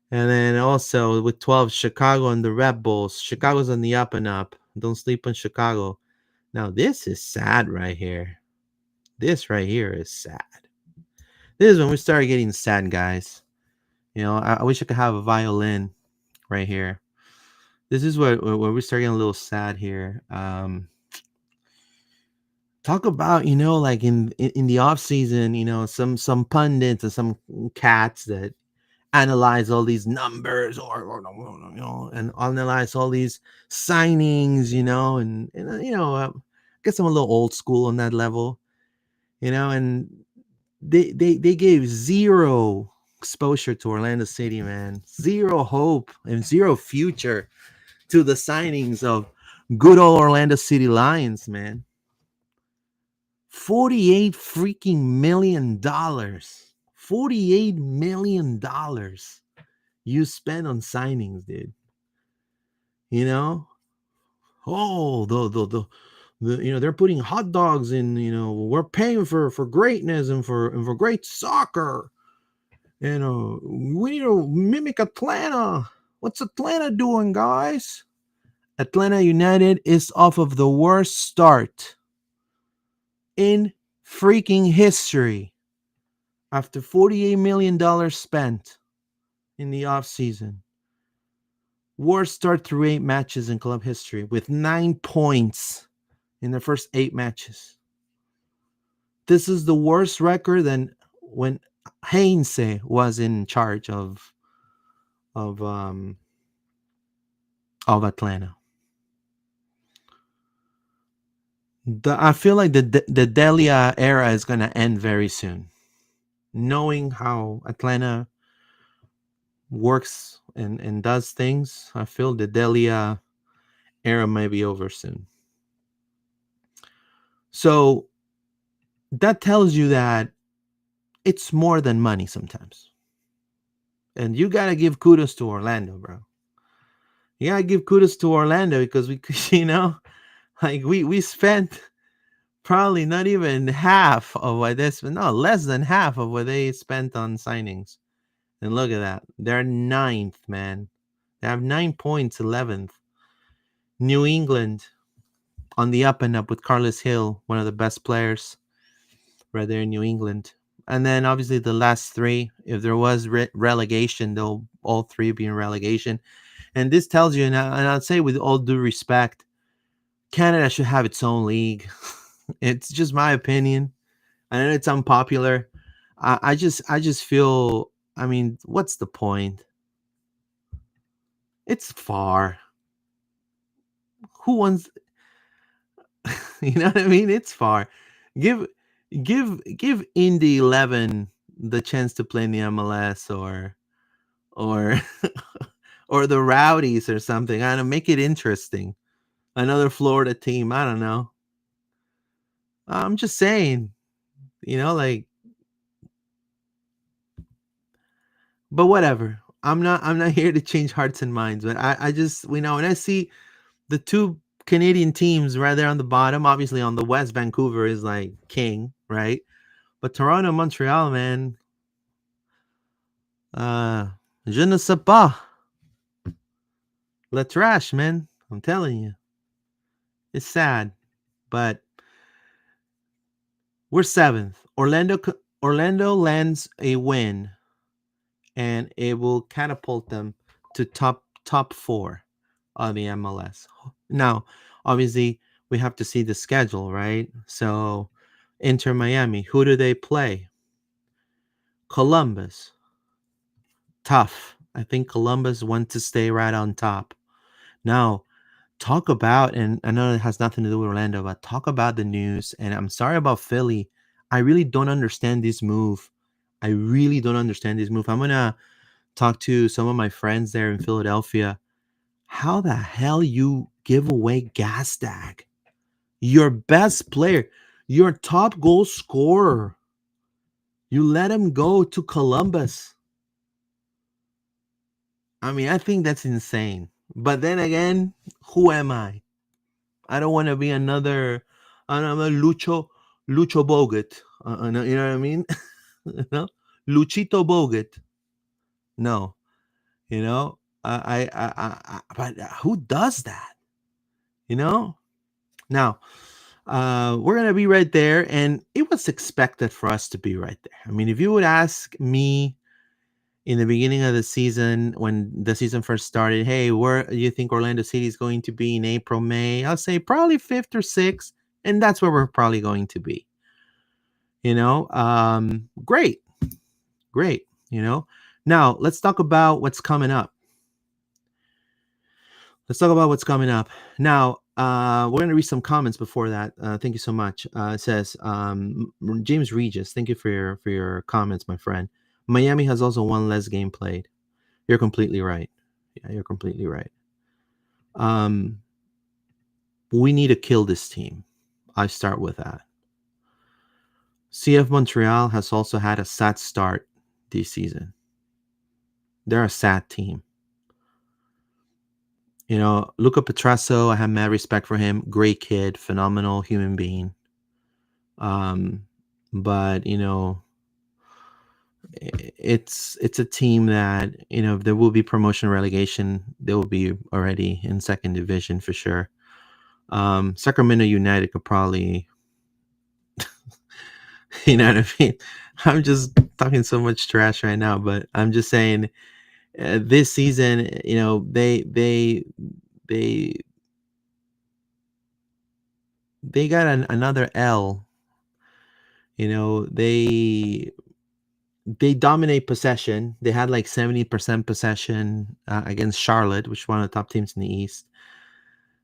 And then also with 12, Chicago and the Red Bulls. Chicago's on the up and up. Don't sleep on Chicago. Now, this is sad right here. This right here is sad. This is when we start getting sad, guys. I wish I could have a violin right here. This is where we start getting a little sad here. Talk about, like in the off season, some pundits and some cats that analyze all these numbers or and analyze all these signings, and I guess I'm a little old school on that level, and they gave zero exposure to Orlando City, man. Zero hope and zero future to the signings of good old Orlando City Lions, man. $48 freaking million. $48 million you spend on signings, dude. Oh, the they're putting hot dogs in. We're paying for greatness and for great soccer. We need to mimic Atlanta. What's Atlanta doing, guys? Atlanta United is off of the worst start in freaking history after $48 million spent in the offseason. Worst start through 8 matches in club history with 9 points in the first 8 matches. This is the worst record than when Heinze was in charge of Atlanta. I feel like the Delia era is going to end very soon. Knowing how Atlanta works and does things, I feel the Delia era may be over soon. So that tells you that it's more than money sometimes. And you got to give kudos to Orlando, bro. You got to give kudos to Orlando because we spent probably not even half of what they spent. No, less than half of what they spent on signings. And look at that. They're 9th, man. They have 9 points, 11th. New England on the up and up with Carlos Hill, one of the best players right there in New England. And then obviously the last 3, if there was relegation, they'll all 3 be in relegation. And this tells you, and I'd say with all due respect, Canada should have its own league. It's just my opinion. I know it's unpopular. I just feel, what's the point? It's far. Who wants you know what I mean? It's far. Give Indy 11 the chance to play in the MLS or or the Rowdies or something. I don't know, make it interesting. Another Florida team. I don't know. I'm just saying, but whatever. I'm not here to change hearts and minds, but I just, when I see the 2 Canadian teams right there on the bottom, obviously on the West, Vancouver is like king, right? But Toronto, Montreal, man, je ne sais pas. Le trash, man. I'm telling you. It's sad, but we're 7th. Orlando lands a win, and it will catapult them to top 4. on the MLS. Now, obviously, we have to see the schedule, right? So, Inter Miami, who do they play? Columbus. Tough. I think Columbus wants to stay right on top. Now, talk about, and I know it has nothing to do with Orlando, but talk about the news. And I'm sorry about Philly. I really don't understand this move. I really don't understand this move. I'm going to talk to some of my friends there in Philadelphia. How the hell you give away Gastag, your best player, your top goal scorer? You let him go to Columbus. I mean, I think that's insane. But then again, who am I? I don't want to be another Lucho Bogut. You know what I mean? No, Luchito Bogut. No, you know. But who does that? You know. Now, we're gonna be right there, and it was expected for us to be right there. I mean, if you would ask me in the beginning of the season, when the season first started, hey, where do you think Orlando City is going to be in April, May? I'll say probably fifth or sixth, and that's where we're probably going to be. Great, great. Now let's talk about what's coming up. Now, we're going to read some comments before that. Thank you so much. It says, James Regis, thank you for your comments, my friend. Miami has also one less game played. You're completely right. Yeah, you're completely right. We need to kill this team. I start with that. CF Montreal has also had a sad start this season. They're a sad team. Luca Petrasso, I have mad respect for him. Great kid, phenomenal human being. But it's a team that if there will be promotion relegation, they will be already in second division for sure. Sacramento United could probably, you know what I mean. I'm just talking so much trash right now, but I'm just saying, this season, they got another L. They dominate possession. They had like 70% possession against Charlotte, which is one of the top teams in the East.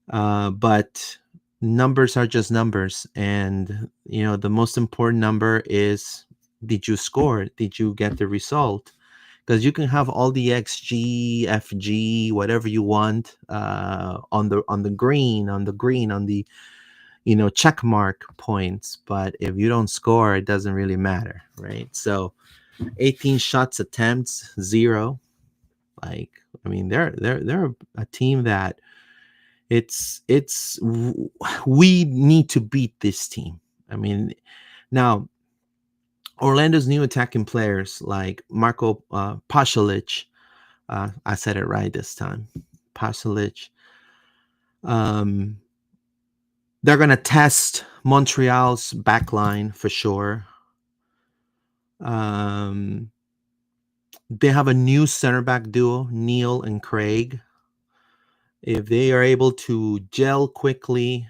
But numbers are just numbers. And, the most important number is, did you score? Did you get the result? Because you can have all the XG, FG, whatever you want on the green, on the check mark points. But if you don't score, it doesn't really matter, right? So 18 shots attempts, 0. Like, I mean, they're a team that we need to beat this team. I mean, now Orlando's new attacking players like Marco Pasalic, I said it right this time, Pasalic. They're gonna test Montreal's backline for sure. They have a new center back duo, Neil and Craig. If they are able to gel quickly,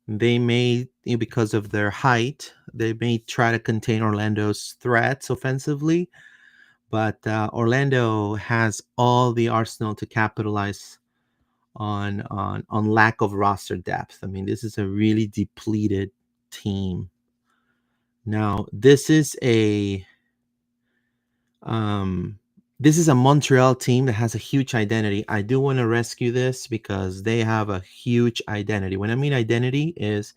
they may, because of their height, they may try to contain Orlando's threats offensively. But Orlando has all the arsenal to capitalize on lack of roster depth. I mean, this is a really depleted team. Now, this is a Montreal team that has a huge identity. I do want to rescue this because they have a huge identity. When I mean identity is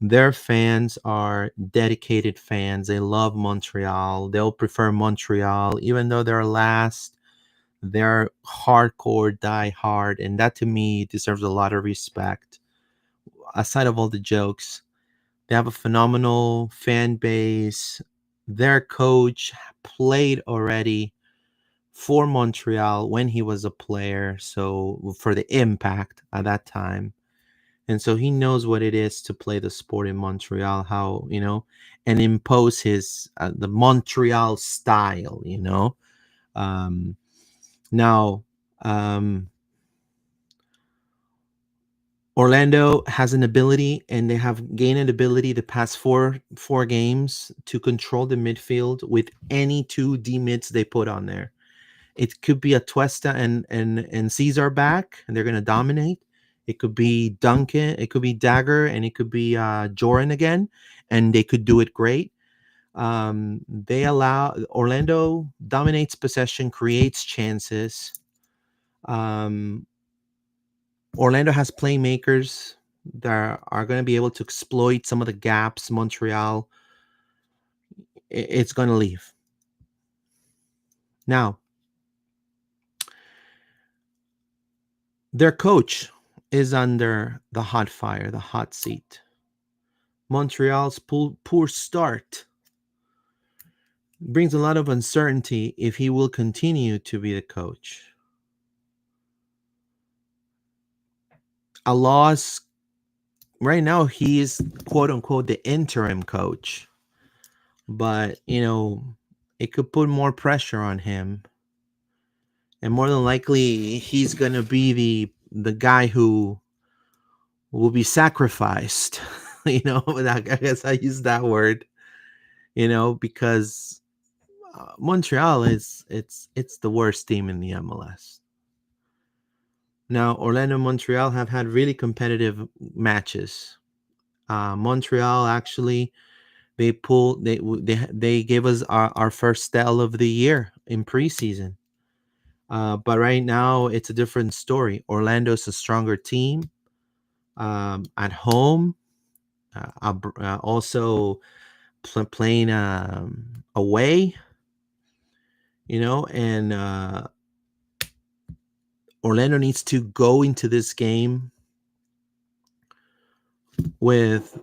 their fans are dedicated fans. They love Montreal. They'll prefer Montreal, even though they're last. They're hardcore, die hard, and that to me deserves a lot of respect. Aside of all the jokes, they have a phenomenal fan base. Their coach played already for Montreal when he was a player, so for the Impact at that time. And so he knows what it is to play the sport in Montreal, how, and impose his the Montreal style, Now, Orlando has an ability, and they have gained an ability the past four games to control the midfield with any two D mids they put on there. It could be a Tuesta and Caesar back, and they're gonna dominate. It could be Duncan, it could be Dagger, and it could be Joran again, and they could do it great. They allow Orlando dominates possession, creates chances. Um, Orlando has playmakers that are going to be able to exploit some of the gaps Montreal it's going to leave. Now, their coach is under the hot fire, the hot seat. Montreal's poor start brings a lot of uncertainty if he will continue to be the coach. A loss right now, he is quote unquote the interim coach, but it could put more pressure on him, and more than likely he's gonna be the guy who will be sacrificed. I guess I use that word, because Montreal it's the worst team in the MLS. Now, Orlando and Montreal have had really competitive matches. Montreal actually they gave us our first style of the year in preseason. But right now it's a different story. Orlando's a stronger team at home. Also playing away, and Orlando needs to go into this game with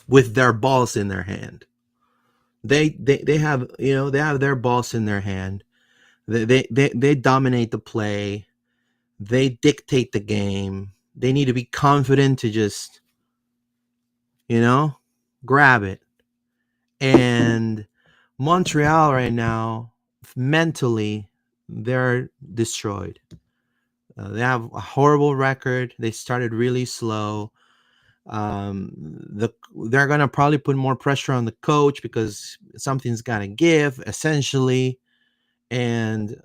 their balls in their hand. They have they have their balls in their hand. They dominate the play. They dictate the game. They need to be confident to just grab it. And Montreal right now, mentally, they're destroyed. They have a horrible record. They started really slow. They're gonna probably put more pressure on the coach because something's gotta give, essentially. And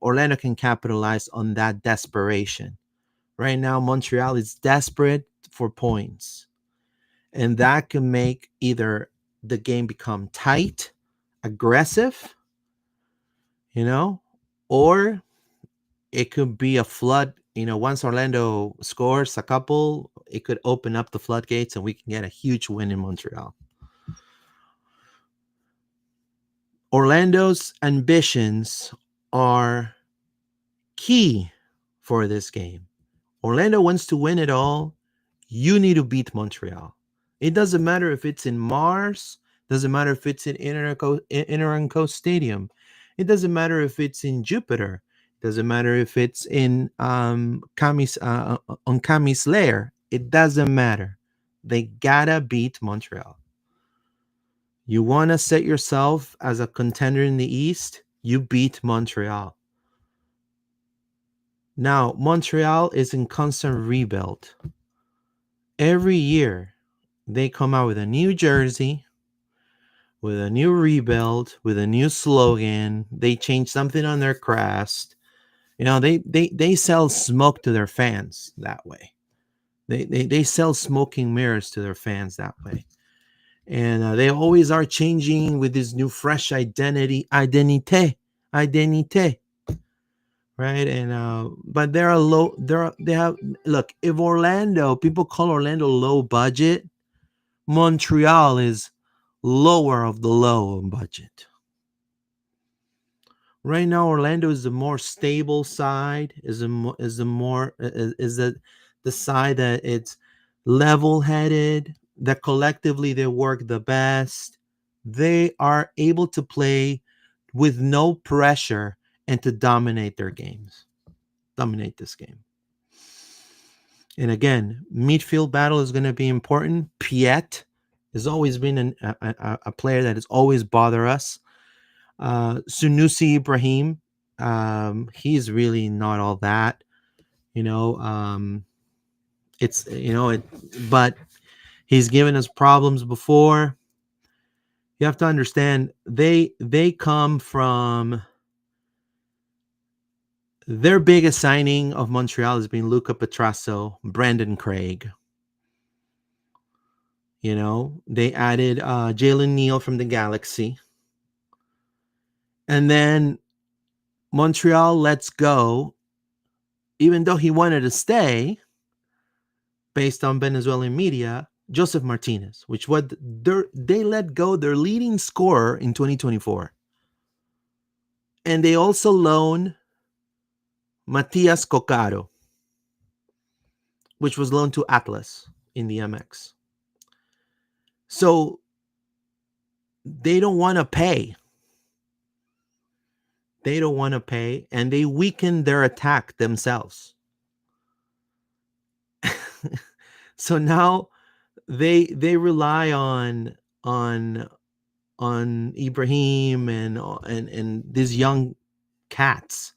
Orlando can capitalize on that desperation. Right now, Montreal is desperate for points, and that can make either the game become tight, aggressive, or it could be a flood. Once Orlando scores a couple, it could open up the floodgates and we can get a huge win in Montreal. Orlando's ambitions are key for this game. Orlando wants to win it all. You need to beat Montreal. It doesn't matter if it's in Mars. Doesn't matter if it's in Inter&Co Stadium. It doesn't matter if it's in Jupiter. Doesn't matter if it's in on Kami's lair. It doesn't matter. They gotta beat Montreal. You want to set yourself as a contender in the East, you beat Montreal. Now, Montreal is in constant rebuild. Every year, they come out with a new jersey, with a new rebuild, with a new slogan. They change something on their crest. They sell smoke to their fans that way. They sell smoking mirrors to their fans that way. And they always are changing with this new fresh identity, right? And but they have, look, if people call Orlando low budget, Montreal is lower of the low on budget. Right now, Orlando is the more stable side, is the side that it's level-headed, that collectively they work the best. They are able to play with no pressure and to dominate this game. And again, midfield battle is going to be important. Piet has always been a player that has always bothered us. Sunusi Ibrahim, he's really not all that. You know, it's but he's given us problems before. You have to understand they come from their biggest signing of Montreal has been Luca Petrasso, Brandon Craig. They added Jalen Neal from the Galaxy. And then Montreal lets go, even though he wanted to stay, based on Venezuelan media, Joseph Martinez, which they let go their leading scorer in 2024. And they also loaned Matias Cocaro, which was loaned to Atlas in the MX. So they don't want to pay. They don't want to pay, and they weaken their attack themselves. So now they rely on Ibrahim and these young cats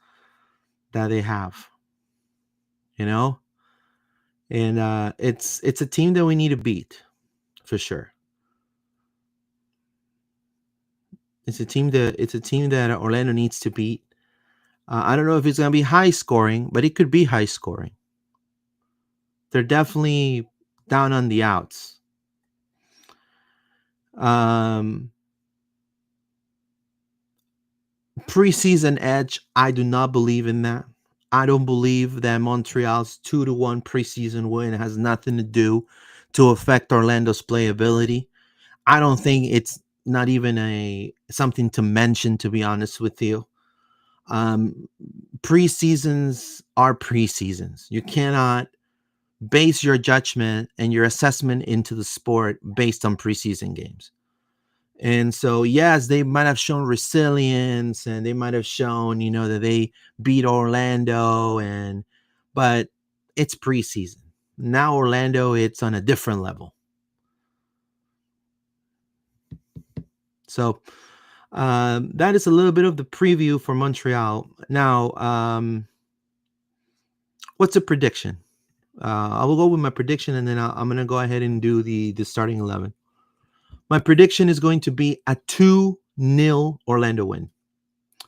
that they have, and it's a team that we need to beat for sure. It's a team that Orlando needs to beat. I don't know if it's going to be high scoring, but it could be high scoring. They're definitely down on the outs. Preseason edge, I do not believe in that. I don't believe that Montreal's 2-1 preseason win has nothing to do to affect Orlando's playability. I don't think it's not even something to mention, to be honest with you. Preseasons are preseasons. You cannot base your judgment and your assessment into the sport based on preseason games. And so, yes, they might have shown resilience and they might have shown, that they beat Orlando, but it's preseason. Now Orlando, it's on a different level. So that is a little bit of the preview for Montreal. Now, what's a prediction? I will go with my prediction, and then I'm going to go ahead and do the starting 11. My prediction is going to be a 2-0 Orlando win.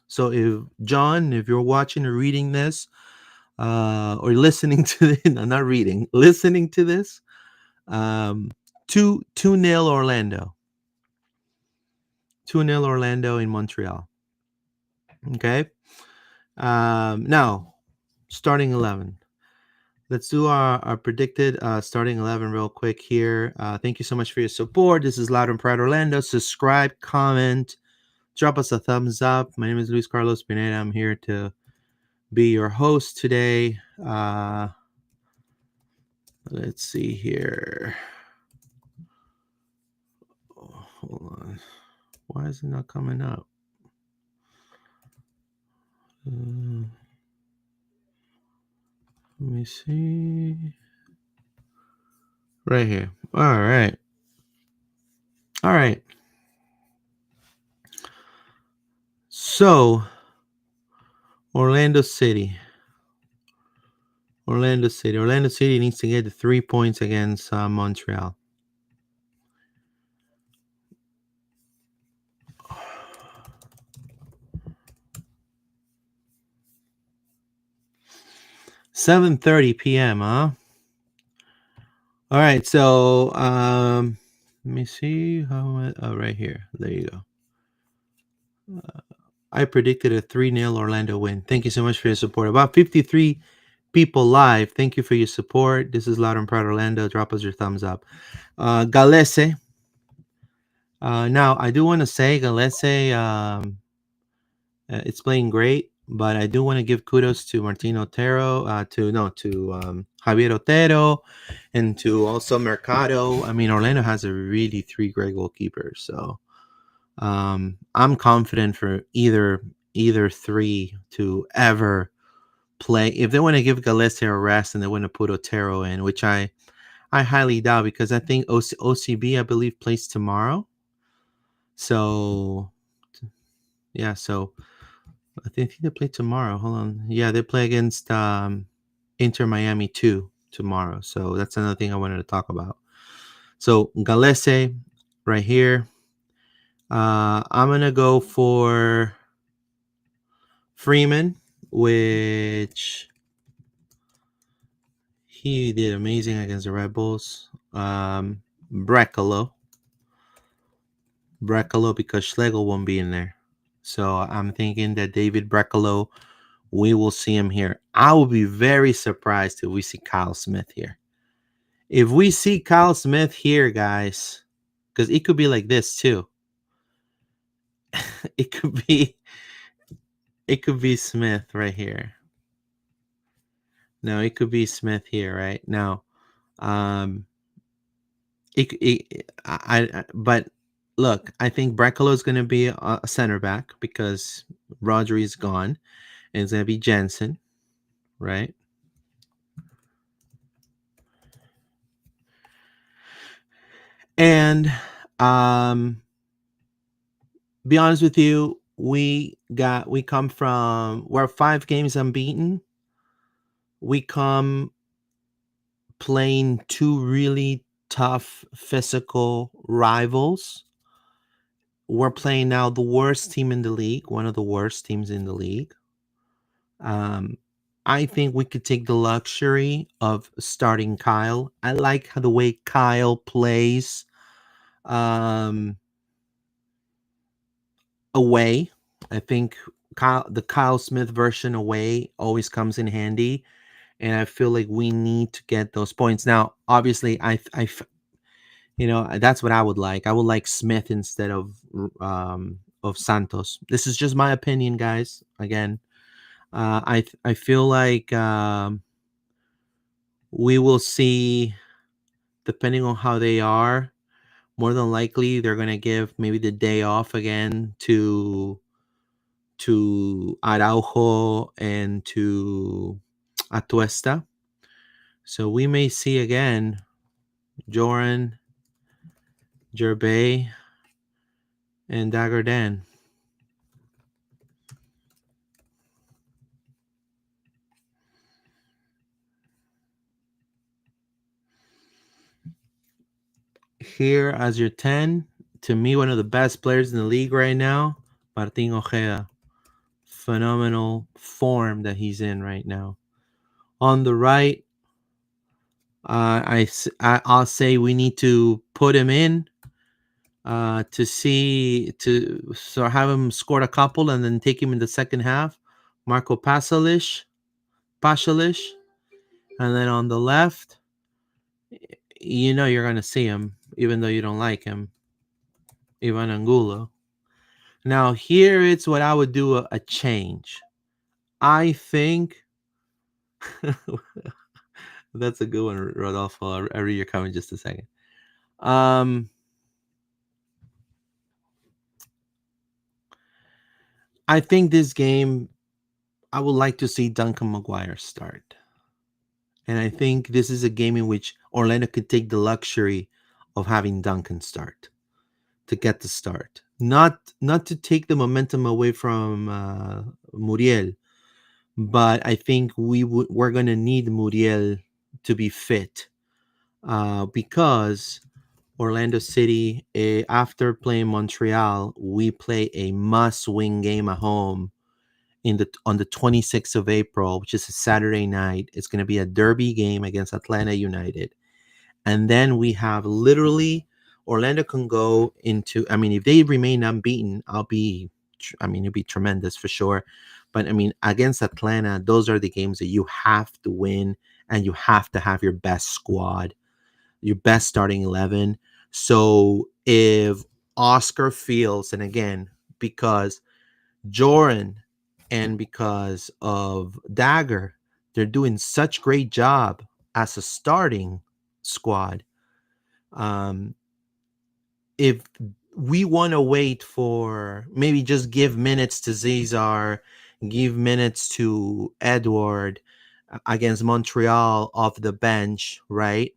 So if you're watching or reading this, or listening to this, not reading, listening to this, 2-0 Orlando. 2-0 Orlando in Montreal. Okay. Now, starting 11. Let's do our predicted starting 11 real quick here. Thank you so much for your support. This is Loud and Proud Orlando. Subscribe, comment, drop us a thumbs up. My name is Luis Carlos Pineda. I'm here to be your host today. Let's see here. Oh, hold on. Why is it not coming up? Let me see. Right here. All right. So, Orlando City needs to get the 3 points against Montreal. $7:30 p.m., huh? All right, so let me see right here. There you go. I predicted a 3-0 Orlando win. Thank you so much for your support. About 53 people live. Thank you for your support. This is Loud and Proud Orlando. Drop us your thumbs up. Gallese. Now, I do want to say Gallese, it's playing great, but I do want to give kudos to Martin Otero, to Javier Otero, and to also Mercado. I mean, Orlando has a really 3 great goalkeepers, so I'm confident for either 3 to ever play. If they want to give Gallese a rest and they want to put Otero in, which I highly doubt, because I think OCB, I believe, plays tomorrow. So, yeah, so I think they play tomorrow. Hold on. Yeah, they play against Inter Miami 2 tomorrow. So that's another thing I wanted to talk about. So Gallese right here. I'm going to go for Freeman, which he did amazing against the Red Bulls. Brecalo because Schlegel won't be in there. So I'm thinking that David Brecalo, we will see him here. I will be very surprised if we see Kyle Smith here. If we see Kyle Smith here, guys, because it could be like this too. it could be Smith right here. No, it could be Smith here, right? Now, but look, I think Brecalo is going to be a center back because Rodri is gone, and it's going to be Jensen, right? And be honest with you, we're 5 games unbeaten. We come playing 2 really tough physical rivals. We're playing now the worst team in the league, one of the worst teams in the league. I think we could take the luxury of starting Kyle. I like how the way Kyle plays away. I think the Kyle Smith version away always comes in handy, and I feel like we need to get those points. Now, obviously, that's what I would like. I would like Smith instead of Santos. This is just my opinion, guys. Again, I feel like we will see, depending on how they are. More than likely, they're gonna give maybe the day off again to Araujo and to Atuesta. So we may see again Joran, Gerbey, and Dagger Dan. Here as your 10, to me, one of the best players in the league right now, Martin Ojeda. Phenomenal form that he's in right now. On the right, I'll say we need to put him in to have him score a couple and then take him in the second half. Marco Pasalic, and then on the left, you're gonna see him even though you don't like him, Ivan Angulo. Now here it's what I would do a change. I think that's a good one, Rodolfo. I'll read your comment in just a second. I think this game, I would like to see Duncan Maguire start. And I think this is a game in which Orlando could take the luxury of having Duncan start to get the start. Not to take the momentum away from Muriel, but I think we're going to need Muriel to be fit because Orlando City, after playing Montreal, we play a must-win game at home on the 26th of April, which is a Saturday night. It's going to be a derby game against Atlanta United. And then we have literally Orlando can go into, if they remain unbeaten, it'll be tremendous for sure. But against Atlanta, those are the games that you have to win and you have to have your best squad, your best starting 11. So if Oscar feels, and again, because Joran and because of Dagger, they're doing such great job as a starting squad. If we want to wait for maybe just give minutes to Cesar, give minutes to Edward against Montreal off the bench, right?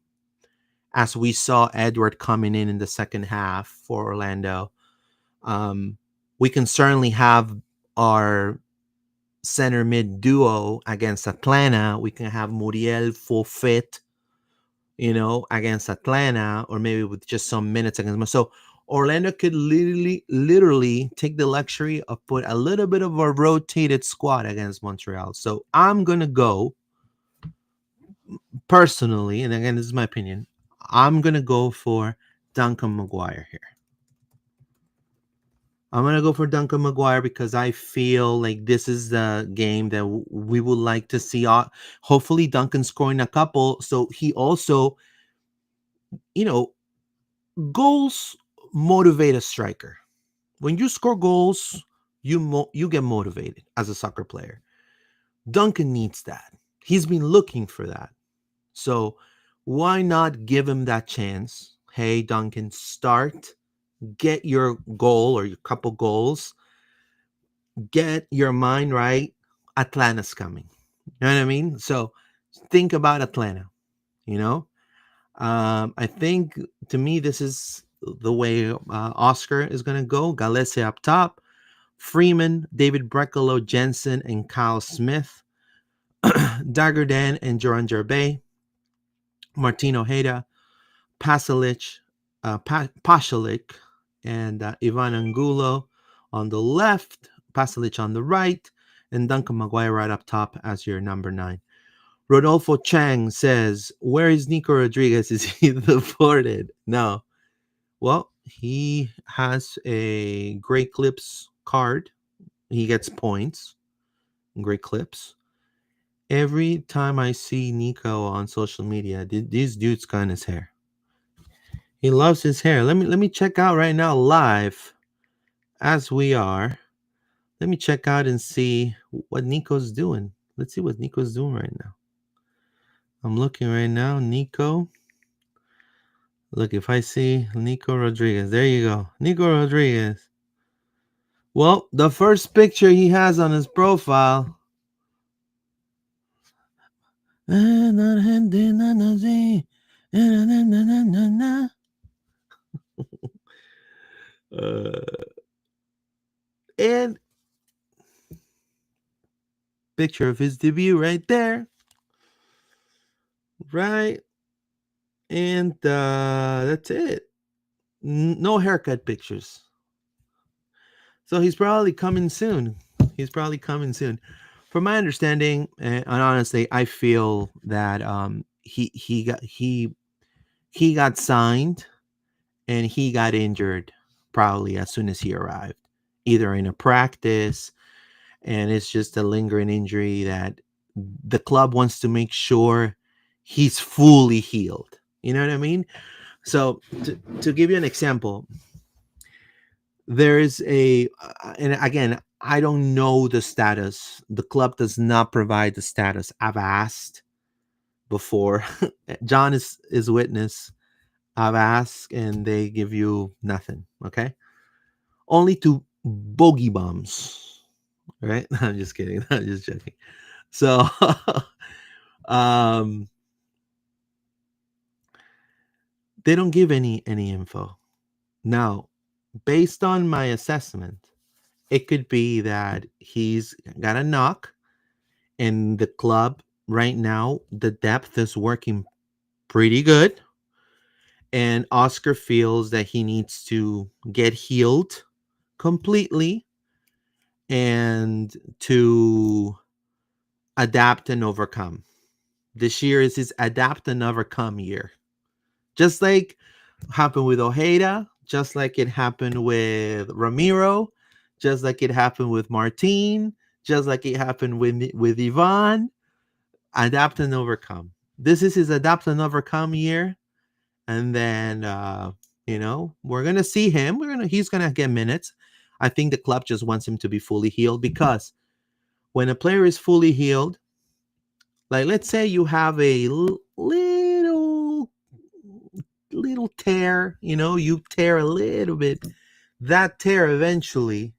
As we saw Edward coming in the second half for Orlando, we can certainly have our center mid duo against Atlanta. We can have Muriel full fit, against Atlanta, or maybe with just some minutes against them. So Orlando could literally take the luxury of put a little bit of a rotated squad against Montreal. So I'm gonna go personally, and again, this is my opinion. I'm gonna go for Duncan McGuire here. I'm gonna go for Duncan McGuire because I feel like this is the game that we would like to see. Hopefully, Duncan scoring a couple, so he also, you know, goals motivate a striker. When you score goals, you get motivated as a soccer player. Duncan needs that. He's been looking for that. So why not give him that chance? Hey, Duncan, start, get your goal or your couple goals, get your mind right. Atlanta's coming. You know what I mean? So think about Atlanta, you know? I think to me, this is the way Oscar is going to go. Gallese up top, Freeman, David Brekalo, Jensen, and Kyle Smith, Dagerdan and Joran Gerbe, Martin Ojeda, Pasalic, Pasalic, and Ivan Angulo on the left, Pasalic on the right, and Duncan Maguire right up top as your number 9. Rodolfo Chang says, where is Nico Rodriguez? Is he deported? No. Well, he has a Great Clips card. He gets points. Great Clips. Every time I see Nico on social media, this dude's got his hair. He loves his hair. Let me check out right now live as we are. Let me check out and see what Nico's doing. Let's see what Nico's doing right now. I'm looking right now. Nico. Look, if I see Nico Rodriguez, there you go. Nico Rodriguez. Well, the first picture he has on his profile. And picture of his debut right there. Right. And that's it. No haircut pictures. So he's probably coming soon. From my understanding, and honestly, I feel that he got signed and he got injured probably as soon as he arrived, either in a practice, and it's just a lingering injury that the club wants to make sure he's fully healed. You know what I mean? So to give you an example, there is and again, I don't know the status. The club does not provide the status. I've asked before. John is witness. I've asked and they give you nothing. Okay. Only to bogey bombs. Right? I'm just kidding. I'm just joking. So they don't give any info. Now, based on my assessment, it could be that he's got a knock and the club right now, the depth is working pretty good. And Oscar feels that he needs to get healed completely and to adapt and overcome. This year is his adapt and overcome year. Just like happened with Ojeda, just like it happened with Ramiro, just like it happened with Martin, just like it happened with Ivan. Adapt and overcome. This is his adapt and overcome year, and then we're gonna see him. He's gonna get minutes. I think the club just wants him to be fully healed because when a player is fully healed, like let's say you have a little tear, you tear a little bit, that tear eventually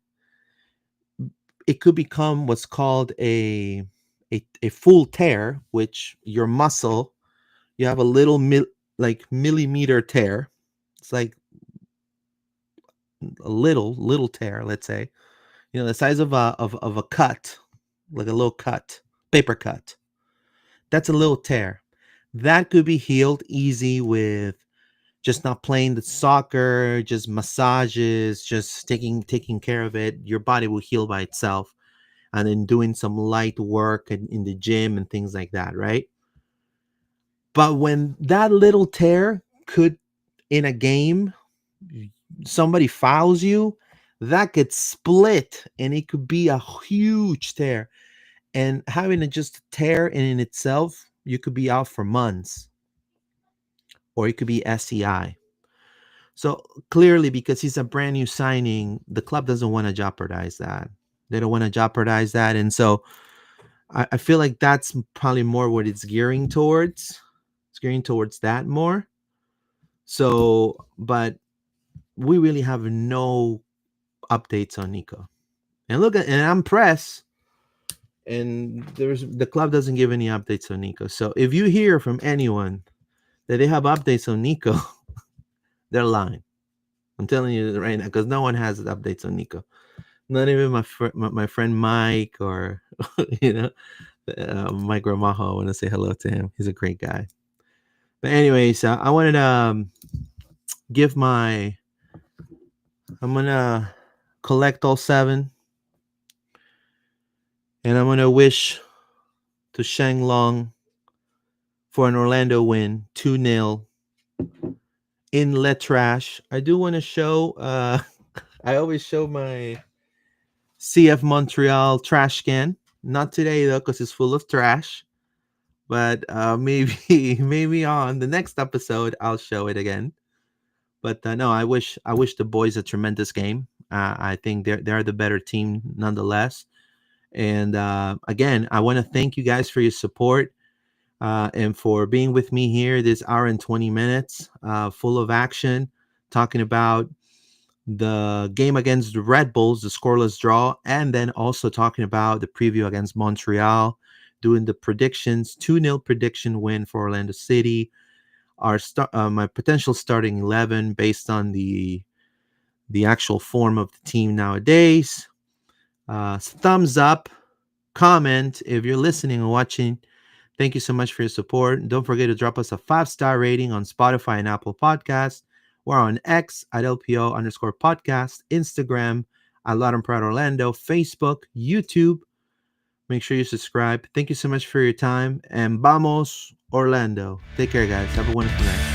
it could become what's called a full tear, which your muscle, you have a little millimeter tear. It's like a little tear, let's say, the size of a cut, like a little cut, paper cut. That's a little tear. That could be healed easy with just not playing the soccer, just massages, just taking care of it. Your body will heal by itself, and then doing some light work in the gym and things like that, right? But when that little tear could in a game, somebody fouls you, that could split and it could be a huge tear. And having it just tear in itself, you could be out for months, or it could be SCI. So clearly, because he's a brand new signing, the club doesn't want to jeopardize that. They don't want to jeopardize that. And so I feel like that's probably more what it's gearing towards. It's gearing towards that more. So, but we really have no updates on Nico. And look at, and I'm press, and the club doesn't give any updates on Nico. So if you hear from anyone that they have updates on Nico, they're lying. I'm telling you right now, because no one has updates on Nico. Not even my friend Mike, or you know, Mike Ramajo. I want to say hello to him. He's a great guy. But anyways, I wanted to give my. I'm gonna collect all 7, and I'm gonna wish to Shang Long for an Orlando win, 2-0 in Le Trash. I do want to show. I always show my CF Montréal trash can. Not today though, because it's full of trash. But maybe maybe on the next episode I'll show it again. But no, I wish the boys a tremendous game. I think they're the better team nonetheless. And again, I want to thank you guys for your support, and for being with me here this hour and 20 minutes, full of action, talking about the game against the Red Bulls, the scoreless draw, and then also talking about the preview against Montreal, doing the predictions, 2-0 prediction win for Orlando City, my potential starting 11 based on the actual form of the team nowadays. Thumbs up, comment if you're listening and watching. Thank you so much for your support. Don't forget to drop us a 5-star rating on Spotify and Apple Podcasts. We're on X at LPO_podcast, Instagram at Loud and Proud Orlando, Facebook, YouTube. Make sure you subscribe. Thank you so much for your time. And vamos, Orlando. Take care, guys. Have a wonderful night.